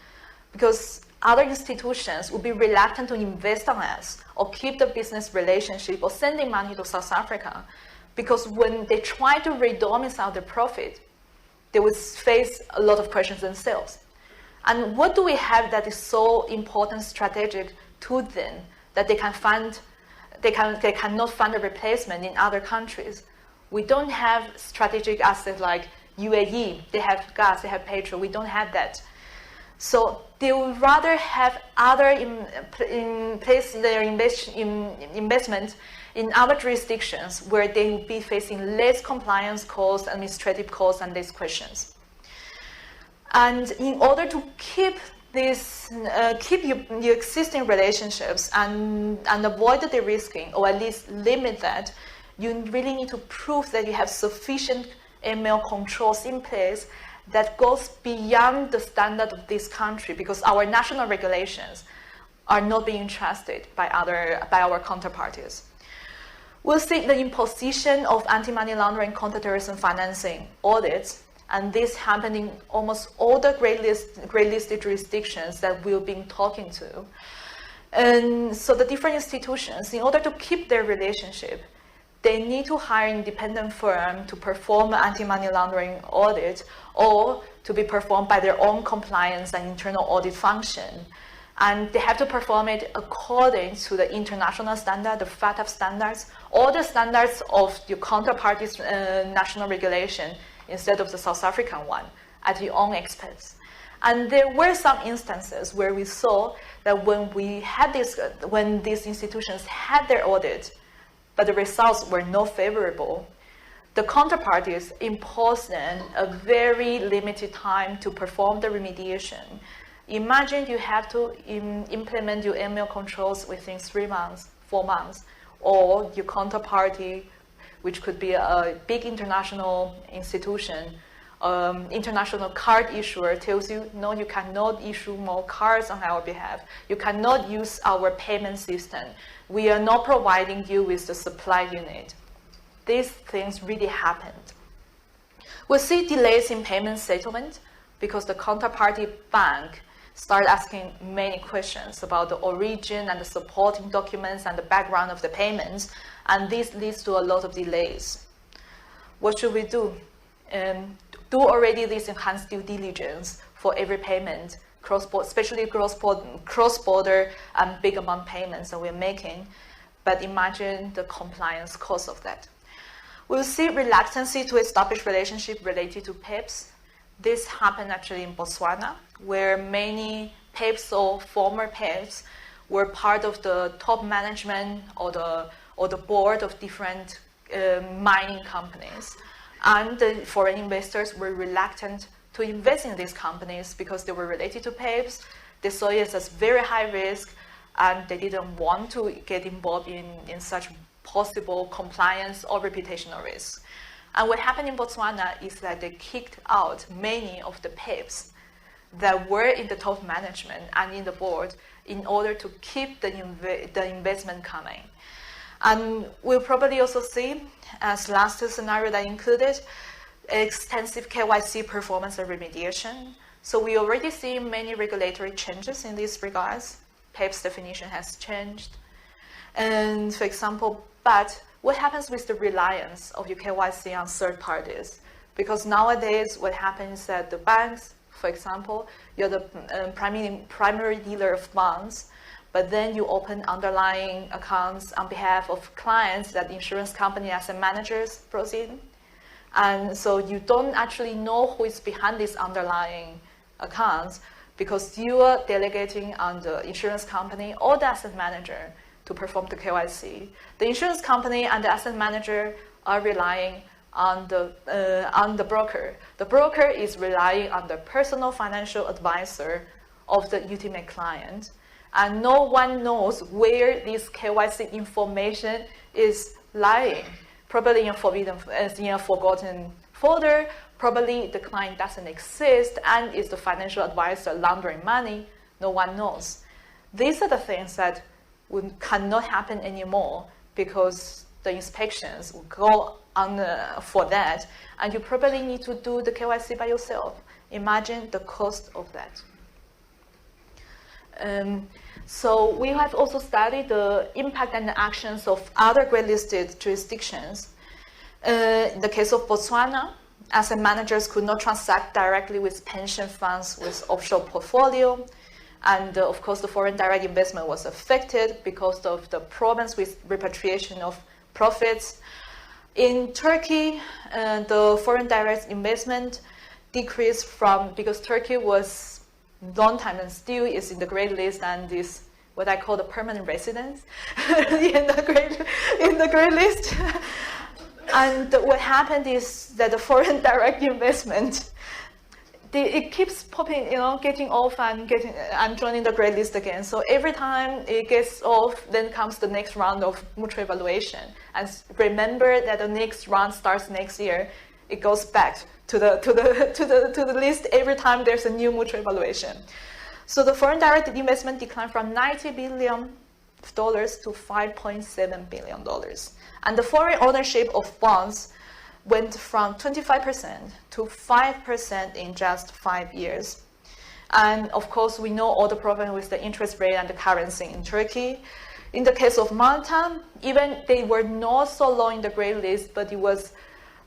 because other institutions will be reluctant to invest on us or keep the business relationship or sending money to South Africa because when they try to re-domicile their profit, they will face a lot of questions themselves. And what do we have that is so important, strategic to them that they cannot fund a replacement in other countries? We don't have strategic assets like UAE. They have gas, they have petrol. We don't have that. So they would rather have other in place their investment in other jurisdictions where they will be facing less compliance costs, administrative costs, and less questions. And in order to keep your existing relationships and avoid the de-risking, or at least limit that, you really need to prove that you have sufficient ML controls in place that goes beyond the standard of this country, because our national regulations are not being trusted by our counterparties. We'll see the imposition of anti-money laundering, counter-terrorism financing audits, and this happened in almost all the grey-listed jurisdictions that we've been talking to. And so the different institutions, in order to keep their relationship, they need to hire an independent firm to perform anti-money laundering audit or to be performed by their own compliance and internal audit function. And they have to perform it according to the international standard, the FATF standards, or the standards of your counterparty's national regulation instead of the South African one at your own expense. And there were some instances where we saw that when these institutions had their audit, but the results were not favorable, the counterparties imposed then a very limited time to perform the remediation. Imagine you have to implement your ML controls within 3 months, 4 months, or your counterparty, which could be a big international institution, international card issuer, tells you, no, you cannot issue more cards on our behalf. You cannot use our payment system. We are not providing you with the supply unit. These things really happened. We'll see delays in payment settlement because the counterparty bank start asking many questions about the origin and the supporting documents and the background of the payments, and this leads to a lot of delays. What should we do? Do already this enhanced due diligence for every payment, especially cross-border and big amount payments that we're making, but imagine the compliance cost of that. We'll see reluctancy to establish relationship related to PEPs. This happened actually in Botswana, where many PEPs or former PEPs were part of the top management or the board of different mining companies. And the foreign investors were reluctant to invest in these companies because they were related to PEPs. They saw it as very high risk, and they didn't want to get involved in such possible compliance or reputational risks. And what happened in Botswana is that they kicked out many of the PEPs that were in the top management and in the board in order to keep the investment coming. And we'll probably also see, as last scenario that included, extensive KYC performance and remediation. So we already see many regulatory changes in these regards. PEP's definition has changed. And for example, but what happens with the reliance of your KYC on third parties? Because nowadays what happens is that the banks, for example, you're the primary dealer of bonds, but then you open underlying accounts on behalf of clients that insurance company asset managers proceed. And so you don't actually know who is behind these underlying accounts, because you are delegating on the insurance company or the asset manager to perform the KYC. The insurance company and the asset manager are relying on the broker. The broker is relying on the personal financial advisor of the ultimate client. And no one knows where this KYC information is lying. Probably in a forgotten folder, probably the client doesn't exist and is the financial advisor laundering money. No one knows. These are the things that cannot happen anymore because the inspections will go on for that, and you probably need to do the KYC by yourself. Imagine the cost of that. So we have also studied the impact and the actions of other gray-listed jurisdictions. In the case of Botswana, asset managers could not transact directly with pension funds with offshore portfolio. And of course, the foreign direct investment was affected because of the problems with repatriation of profits. In Turkey, the foreign direct investment decreased because Turkey was long time and still is in the gray list and is what I call the permanent residence in the gray list. And what happened is that the foreign direct investment, it keeps popping, getting off and joining the gray list again. So every time it gets off, then comes the next round of mutual evaluation. And remember that the next round starts next year. It goes back to the list every time there's a new mutual evaluation. So the foreign direct investment declined from $90 billion to $5.7 billion. And the foreign ownership of bonds went from 25% to 5% in just 5 years. And of course, we know all the problem with the interest rate and the currency in Turkey. In the case of Malta, even they were not so low in the gray list, but it was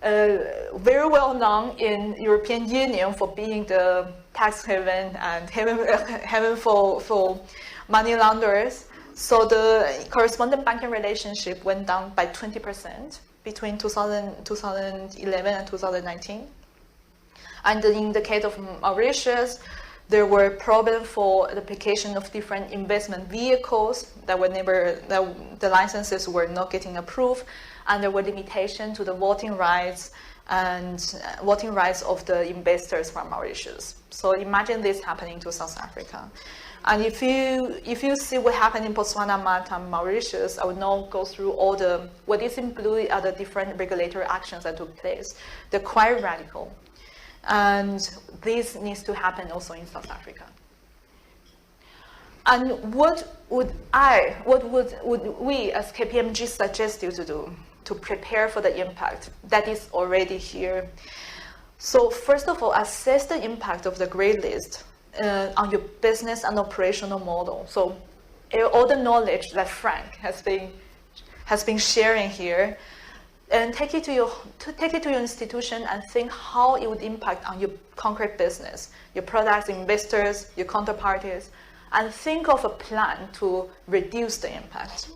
very well known in European Union for being the tax haven and haven for money launderers. So the correspondent banking relationship went down by 20% between 2011 and 2019. And in the case of Mauritius, there were problems for the application of different investment vehicles that the licenses were not getting approved, and there were limitations to the voting rights of the investors from Mauritius. So imagine this happening to South Africa. And if you see what happened in Botswana, Malta, and Mauritius, I will not go through what is included are the different regulatory actions that took place. They're quite radical. And this needs to happen also in South Africa. And what would we as KPMG suggest you to do to prepare for the impact that is already here? So first of all, assess the impact of the gray list on your business and operational model. So all the knowledge that Frank has been sharing here, and take it to your institution and think how it would impact on your concrete business, your products, investors, your counterparties, and think of a plan to reduce the impact.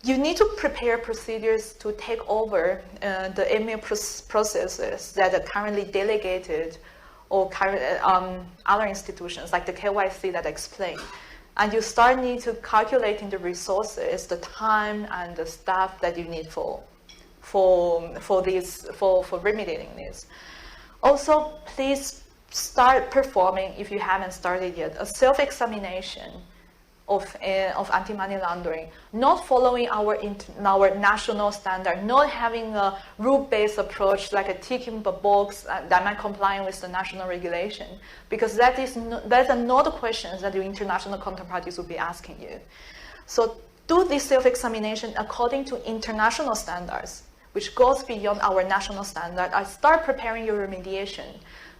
You need to prepare procedures to take over the EMIR processes that are currently delegated or other institutions, like the KYC that I explained. And you start need to calculating the resources, the time, and the staff that you need for remediating this. Also, please start performing, if you haven't started yet, a self-examination of anti-money laundering, not following our national standard, not having a rule-based approach like a ticking the box that might comply with the national regulation, because that's not the questions that your international counterparties will be asking you. So do this self-examination according to international standards, which goes beyond our national standard, and start preparing your remediation.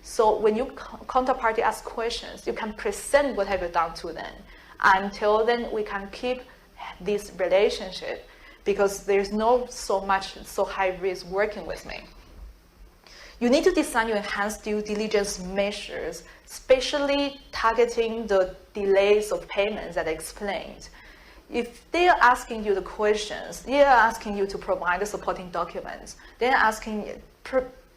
So when your counterparty asks questions, you can present what have you done to them. Until then, we can keep this relationship because there's no so high risk working with me. You need to design your enhanced due diligence measures, especially targeting the delays of payments that I explained. If they are asking you the questions, they are asking you to provide the supporting documents. They're asking you,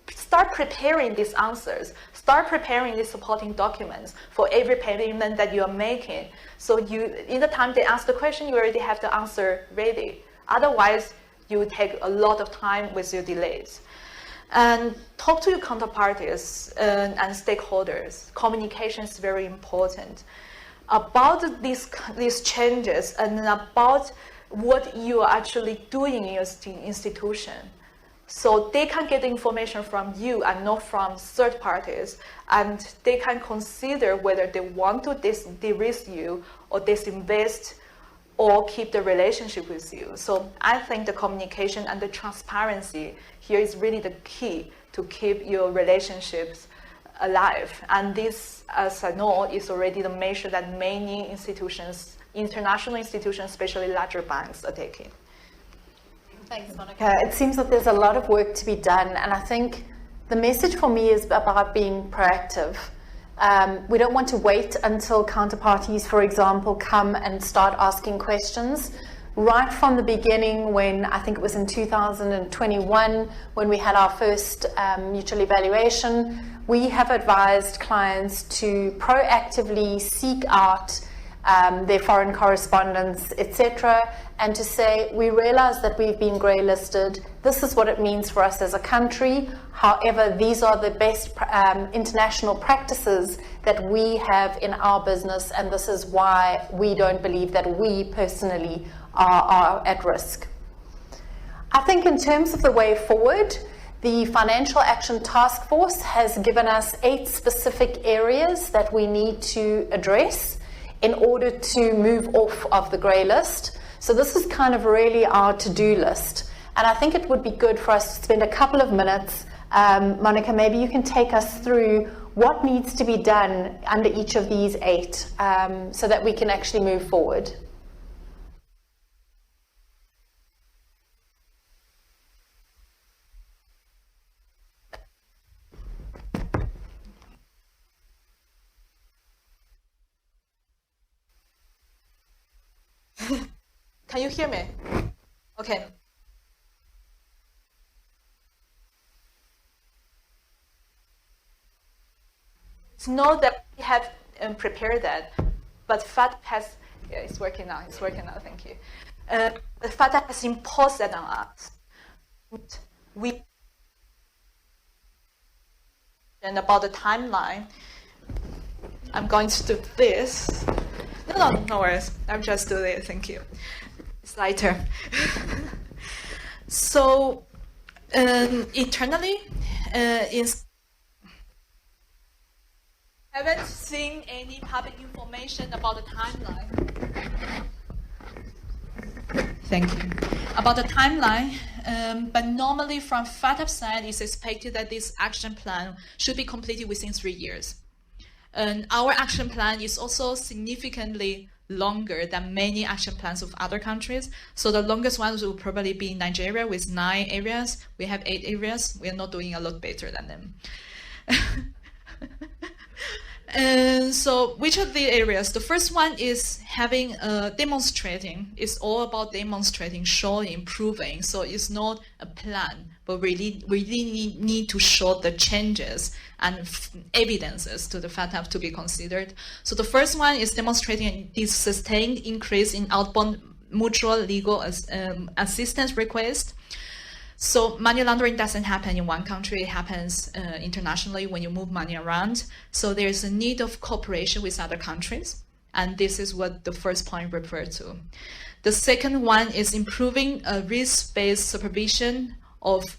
start preparing these answers, start preparing these supporting documents for every payment that you are making. So in the time they ask the question, you already have the answer ready. Otherwise, you will take a lot of time with your delays. And talk to your counterparties and stakeholders. Communication is very important about these changes and about what you are actually doing in your institution. So they can get the information from you and not from third parties, and they can consider whether they want to de-risk you or disinvest or keep the relationship with you. So I think the communication and the transparency here is really the key to keep your relationships alive. And this, as I know, is already the measure that many institutions, international institutions, especially larger banks, are taking. Thanks, Monica. It seems that there's a lot of work to be done, and I think the message for me is about being proactive. We don't want to wait until counterparties, for example, come and start asking questions. Right from the beginning, when I think it was in 2021, when we had our first mutual evaluation, we have advised clients to proactively seek out their foreign correspondence, etc., and to say, we realize that we've been grey listed. This is what it means for us as a country. However, these are the best international practices that we have in our business, and this is why we don't believe that we personally are at risk. I think in terms of the way forward, the Financial Action Task Force has given us 8 specific areas that we need to address in order to move off of the grey list. So this is kind of really our to-do list. And I think it would be good for us to spend a couple of minutes. Monica, maybe you can take us through what needs to be done under each of these 8 so that we can actually move forward. Can you hear me? Okay. It's not that we have prepared that, but FATF has, yeah, it's working now, thank you. But FATF has imposed that on us. And about the timeline, I'm going to do this. No worries. I'll just do it. Thank you. It's lighter. So, internally, haven't seen any public information about the timeline. Thank you. About the timeline, but normally from FATF side, it's expected that this action plan should be completed within 3 years. And our action plan is also significantly longer than many action plans of other countries. So the longest ones will probably be Nigeria with 9 areas. We have 8 areas. We are not doing a lot better than them. And so which are the areas? The first one is having demonstrating. It's all about demonstrating, showing, proving. So it's not a plan, but we really need to show the changes and evidences to the FATF to be considered. So the first one is demonstrating this sustained increase in outbound mutual legal assistance requests. So money laundering doesn't happen in one country, it happens internationally when you move money around. So there's a need of cooperation with other countries, and this is what the first point refers to. The second one is improving risk-based supervision of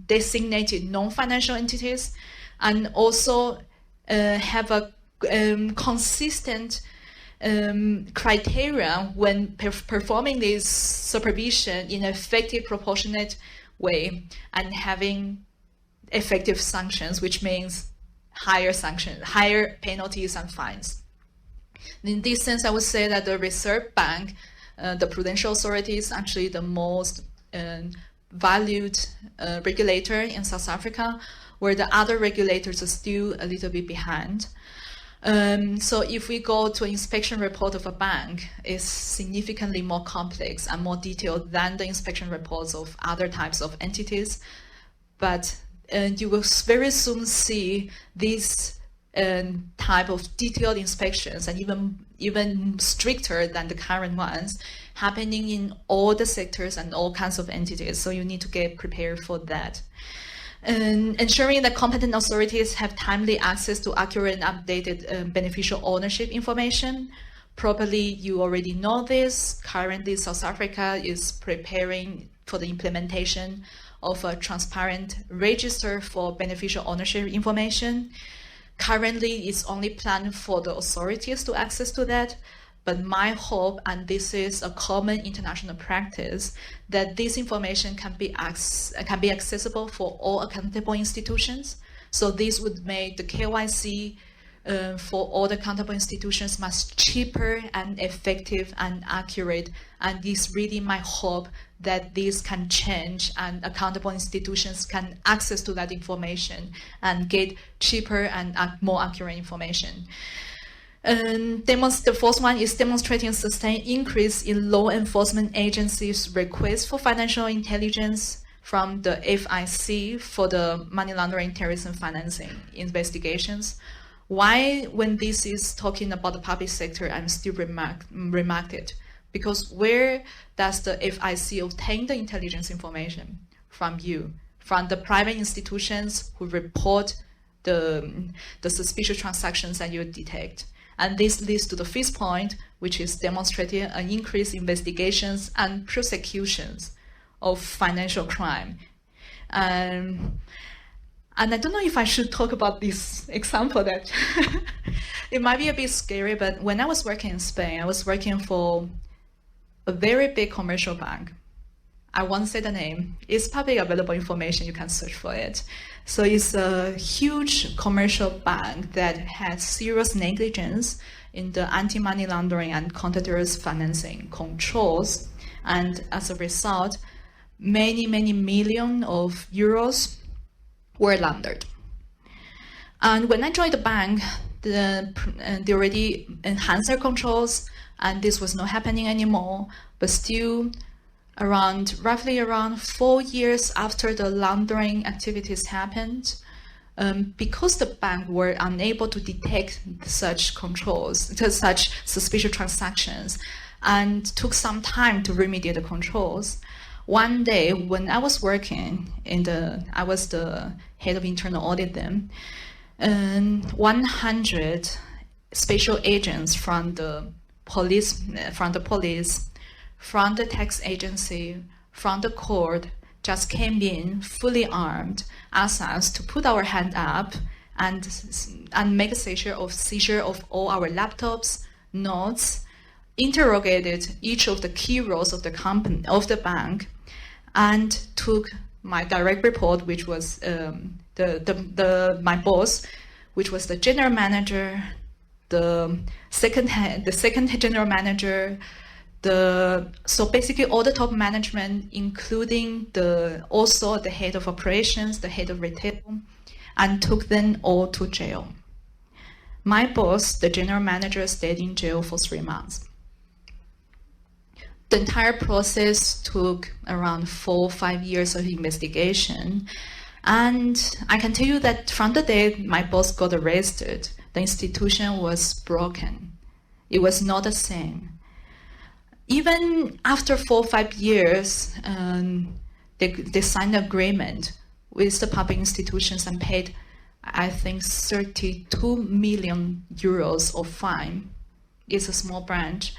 designated non-financial entities, and also have a consistent criteria when performing this supervision in an effective, proportionate way, and having effective sanctions, which means higher sanctions, higher penalties and fines. In this sense, I would say that the Reserve Bank, the Prudential Authority, is actually the most valued regulator in South Africa, where the other regulators are still a little bit behind. So if we go to an inspection report of a bank, it's significantly more complex and more detailed than the inspection reports of other types of entities. But you will very soon see this type of detailed inspections, and even stricter than the current ones, happening in all the sectors and all kinds of entities. So you need to get prepared for that. And ensuring that competent authorities have timely access to accurate and updated beneficial ownership information. Probably you already know this. Currently, South Africa is preparing for the implementation of a transparent register for beneficial ownership information. Currently, it's only planned for the authorities to access to that. But my hope, and this is a common international practice, that this information can be accessible for all accountable institutions. So this would make the KYC for all the accountable institutions much cheaper and effective and accurate. And it's really my hope that this can change and accountable institutions can access to that information and get cheaper and more accurate information. The fourth one is demonstrating a sustained increase in law enforcement agencies' requests for financial intelligence from the FIC for the money laundering, terrorism financing investigations. Why, when this is talking about the public sector, I'm still remarked it? Because where does the FIC obtain the intelligence information? From you, from the private institutions who report the suspicious transactions that you detect. And this leads to the fifth point, which is demonstrating an increase in investigations and prosecutions of financial crime. And I don't know if I should talk about this example that it might be a bit scary, but when I was working in Spain, I was working for a very big commercial bank. I won't say the name. It's public available information. You can search for it. So it's a huge commercial bank that had serious negligence in the anti-money laundering and counter-terrorist financing controls. And as a result, many millions of euros were laundered. And when I joined the bank, they already enhanced their controls, and this was not happening anymore. But still, roughly around 4 years after the laundering activities happened, because the bank were unable to detect such suspicious transactions, and took some time to remediate the controls. One day, when I was working I was the head of internal audit then, and 100 special agents from the police, from the tax agency, from the court, just came in fully armed, asked us to put our hand up and make a seizure of all our laptops, notes, interrogated each of the key roles of the company, of the bank, and took my direct report, which was my boss, which was the general manager, the second general manager, so basically all the top management, including also the head of operations, the head of retail, and took them all to jail. My boss, the general manager, stayed in jail for 3 months. The entire process took around 4 or 5 years of investigation. And I can tell you that from the day my boss got arrested, the institution was broken. It was not the same. Even after 4 or 5 years, they signed an agreement with the public institutions and paid, I think, 32 million euros of fine. It's a small branch.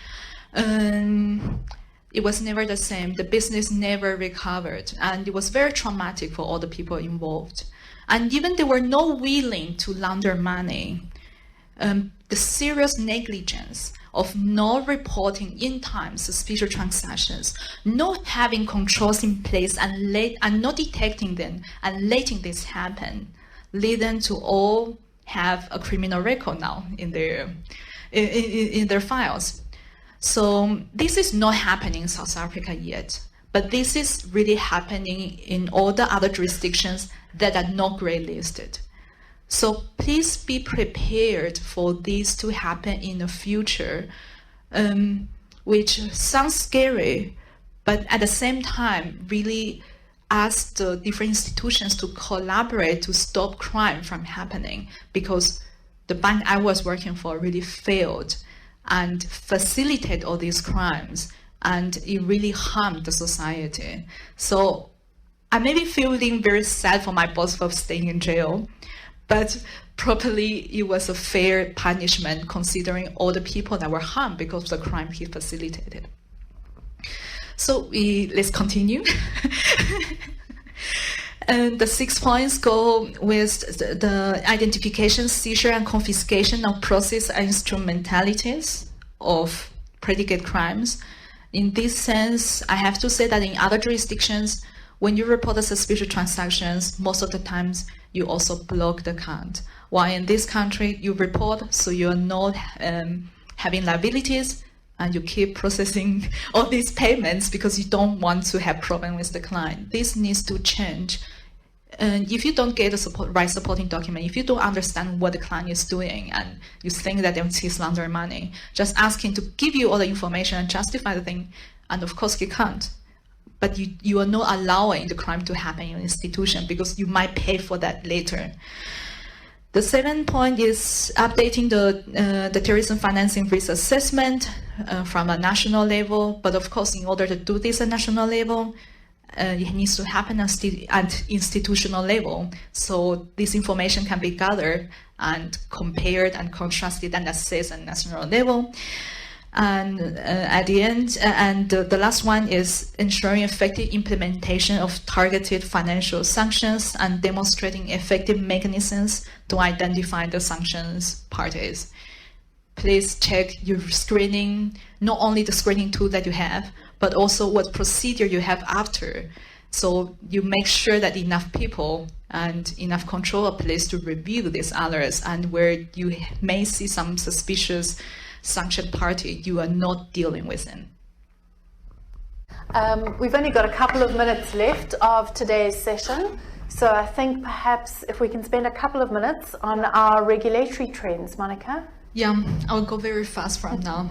It was never the same. The business never recovered, and it was very traumatic for all the people involved. And even they were not willing to launder money. The serious negligence of not reporting in time suspicious transactions, not having controls in place and not detecting them and letting this happen, lead them to all have a criminal record now in their files. So this is not happening in South Africa yet, but this is really happening in all the other jurisdictions that are not grey listed. So please be prepared for this to happen in the future, which sounds scary, but at the same time, really, ask the different institutions to collaborate to stop crime from happening, because the bank I was working for really failed and facilitated all these crimes, and it really harmed the society. So I may be feeling very sad for my boss for staying in jail, but probably it was a fair punishment considering all the people that were harmed because of the crime he facilitated. So let's continue. And the 6 points go with the identification, seizure, and confiscation of process and instrumentalities of predicate crimes. In this sense, I have to say that in other jurisdictions, when you report a suspicious transactions, most of the times you also block the account. While in this country, you report, so you're not having liabilities, and you keep processing all these payments because you don't want to have problem with the client. This needs to change. And if you don't get the right supporting document, if you don't understand what the client is doing and you think that he's laundering money, just ask him to give you all the information and justify the thing, and of course he can't. But you are not allowing the crime to happen in an institution because you might pay for that later. The 7th point is updating the terrorism financing risk assessment from a national level. But of course, in order to do this at national level, it needs to happen at institutional level. So this information can be gathered and compared and contrasted and assessed at national level. And at the end, and the last one is ensuring effective implementation of targeted financial sanctions and demonstrating effective mechanisms to identify the sanctions parties. Please check your screening, not only the screening tool that you have, but also what procedure you have after. So you make sure that enough people and enough control are placed to review these alerts, and where you may see some suspicious sanctioned party, you are not dealing with them. We've only got a couple of minutes left of today's session, so I think perhaps if we can spend a couple of minutes on our regulatory trends, Monica. Yeah, I'll go very fast from now.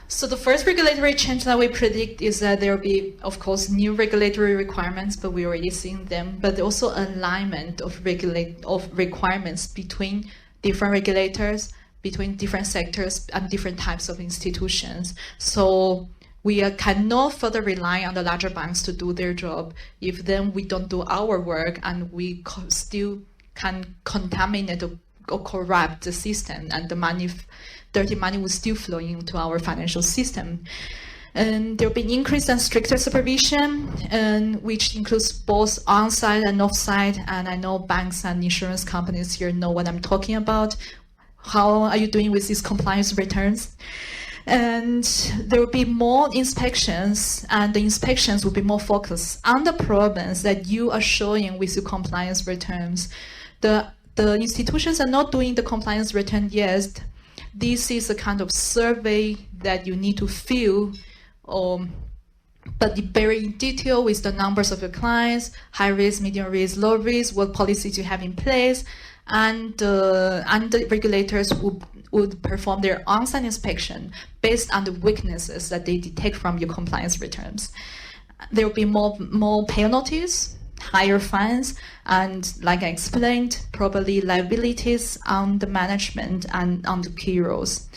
So the first regulatory change that we predict is that there will be, of course, new regulatory requirements, but we're already seeing them, but also alignment of requirements between different regulators, between different sectors and different types of institutions. So we cannot further rely on the larger banks to do their job if then we don't do our work, and we still can contaminate or corrupt the system, and the money, dirty money, will still flow into our financial system. And there will be increased and stricter supervision, which includes both on-site and off-site. And I know banks and insurance companies here know what I'm talking about. How are you doing with these compliance returns? And there will be more inspections, and the inspections will be more focused on the problems that you are showing with your compliance returns. The institutions are not doing the compliance return yet. This is a kind of survey that you need to fill, but very in detail with the numbers of your clients, high risk, medium risk, low risk, what policies you have in place, and the regulators would perform their on-site inspection based on the weaknesses that they detect from your compliance returns. There will be more penalties, higher fines, and like I explained, probably liabilities on the management and on the key roles.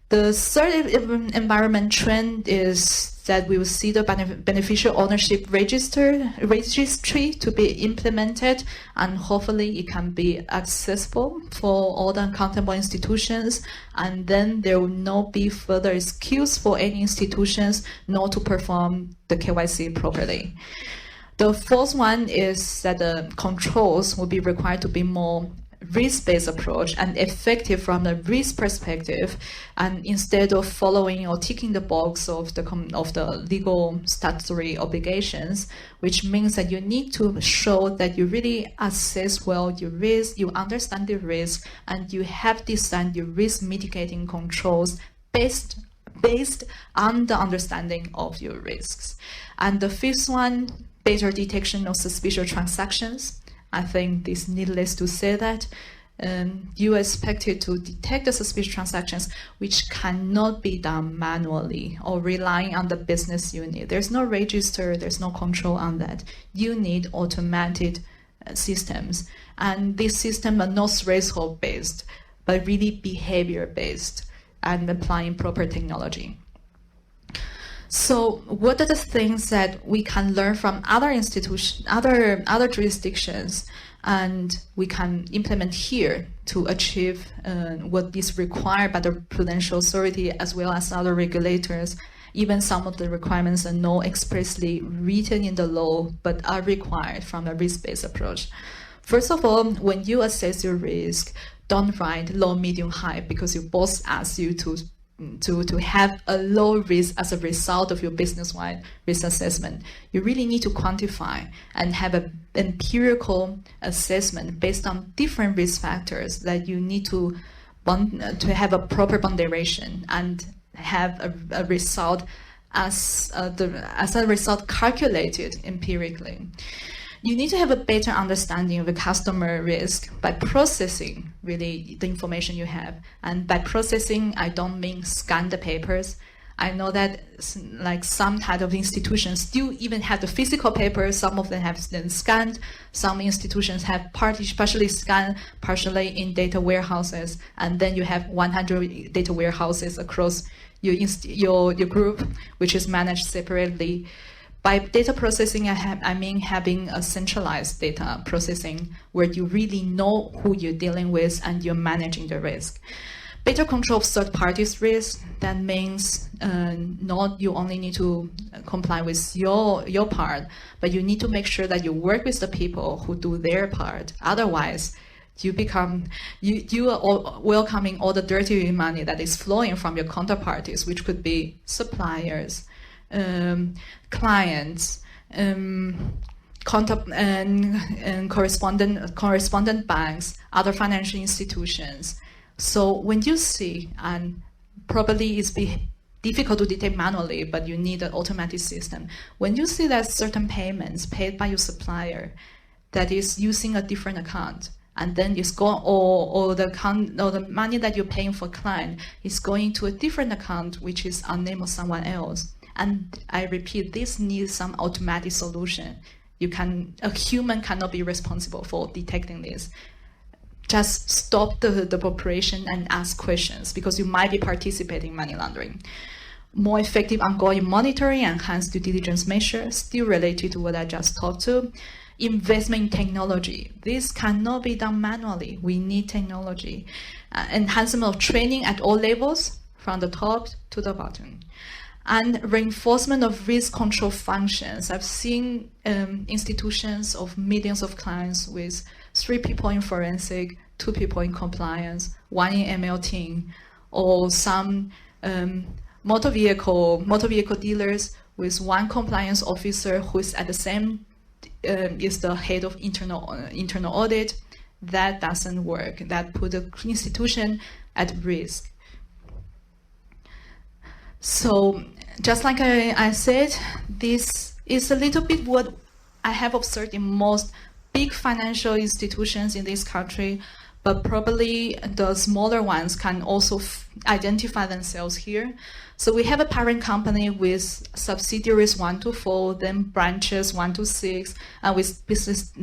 The third environment trend is that we will see the beneficial ownership registry to be implemented, and hopefully it can be accessible for all the accountable institutions, and then there will not be further excuse for any institutions not to perform the KYC properly. The fourth one is that the controls will be required to be more risk-based approach and effective from the risk perspective, and instead of following or ticking the box of the legal statutory obligations, which means that you need to show that you really assess well your risk, you understand the risk, and you have designed your risk mitigating controls based on the understanding of your risks. And the fifth one, better detection of suspicious transactions. I think it's needless to say that you are expected to detect the suspicious transactions, which cannot be done manually or relying on the business unit. There's no register, there's no control on that. You need automated systems. And these systems are not threshold-based, but really behavior-based and applying proper technology. So what are the things that we can learn from other institutions, other jurisdictions, and we can implement here to achieve what is required by the Prudential Authority as well as other regulators? Even some of the requirements are not expressly written in the law, but are required from a risk-based approach. First of all, when you assess your risk, don't write low, medium, high, because your boss asks you to have a low risk as a result of your business-wide risk assessment. You really need to quantify and have an empirical assessment based on different risk factors that you need to have a proper ponderation and have a result as a result calculated empirically. You need to have a better understanding of the customer risk by processing really the information you have. And by processing, I don't mean scan the papers. I know that like some type of institutions still even have the physical papers. Some of them have them scanned. Some institutions have partially scanned, partially in data warehouses. And then you have 100 data warehouses across your group, which is managed separately. By data processing, I mean having a centralized data processing where you really know who you're dealing with and you're managing the risk. Better control of third parties' risk, that means not you only need to comply with your part, but you need to make sure that you work with the people who do their part. Otherwise, you are welcoming all the dirty money that is flowing from your counterparties, which could be suppliers, clients, correspondent banks, other financial institutions. So when you see, and probably it's difficult to detect manually, but you need an automatic system. When you see that certain payments paid by your supplier that is using a different account, and then it's going, or the money that you're paying for client is going to a different account, which is on name of someone else. And I repeat, this needs some automatic solution. A human cannot be responsible for detecting this. Just stop the operation and ask questions, because you might be participating in money laundering. More effective ongoing monitoring and enhanced due diligence measures, still related to what I just talked to. Investment in technology. This cannot be done manually. We need technology. Enhancement of training at all levels, from the top to the bottom. And reinforcement of risk control functions. I've seen institutions of millions of clients with 3 people in forensic, 2 people in compliance, 1 in ML team, or some motor vehicle dealers with 1 compliance officer who is at the same is the head of internal audit. That doesn't work. That put the institution at risk. So just like I said, this is a little bit what I have observed in most big financial institutions in this country, but probably the smaller ones can also identify themselves here. So we have a parent company with subsidiaries 1 to 4, then branches 1 to 6, and with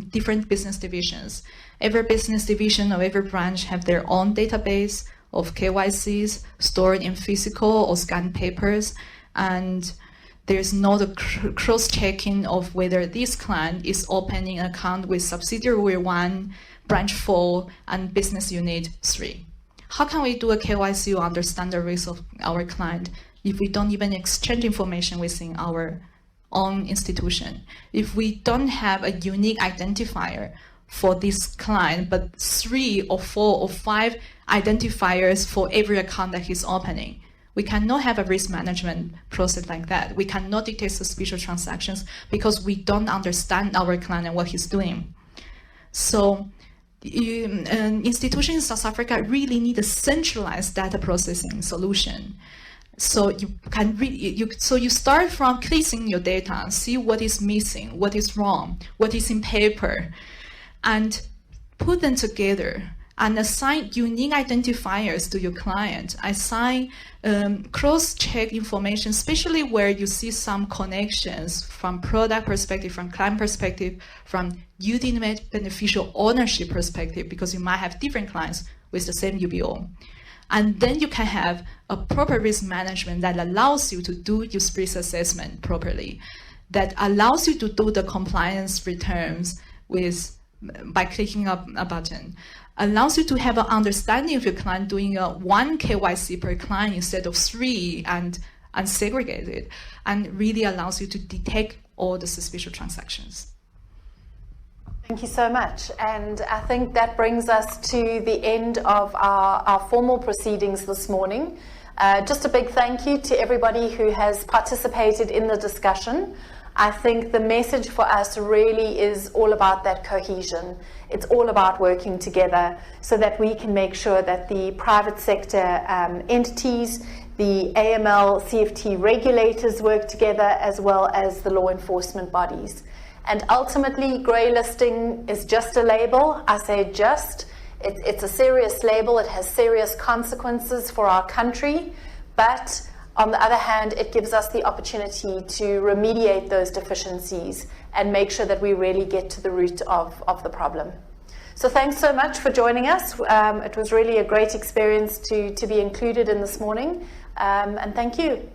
different business divisions. Every business division or every branch have their own database of KYCs stored in physical or scanned papers, and there's no cross-checking of whether this client is opening an account with subsidiary 1, branch 4, and business unit 3. How can we do a KYC or understand the risk of our client if we don't even exchange information within our own institution? If we don't have a unique identifier for this client, but 3 or 4 or 5 identifiers for every account that he's opening, we cannot have a risk management process like that. We cannot detect suspicious transactions because we don't understand our client and what he's doing. So institutions in South Africa really need a centralized data processing solution. So you can you start from cleansing your data, see what is missing, what is wrong, what is in paper, and put them together and assign unique identifiers to your client. Assign cross-check information, especially where you see some connections from product perspective, from client perspective, from ultimate beneficial ownership perspective, because you might have different clients with the same UBO. And then you can have a proper risk management that allows you to do your risk assessment properly, that allows you to do the compliance returns by clicking a button, allows you to have an understanding of your client doing one KYC per client instead of 3 and segregated, and really allows you to detect all the suspicious transactions. Thank you so much. And I think that brings us to the end of our formal proceedings this morning. Just a big thank you to everybody who has participated in the discussion. I think the message for us really is all about that cohesion. It's all about working together so that we can make sure that the private sector entities, the AML, CFT regulators work together, as well as the law enforcement bodies. And ultimately, grey listing is just a label. I say just. It's a serious label. It has serious consequences for our country, but on the other hand, it gives us the opportunity to remediate those deficiencies and make sure that we really get to the root of the problem. So thanks so much for joining us. It was really a great experience to be included in this morning, and thank you.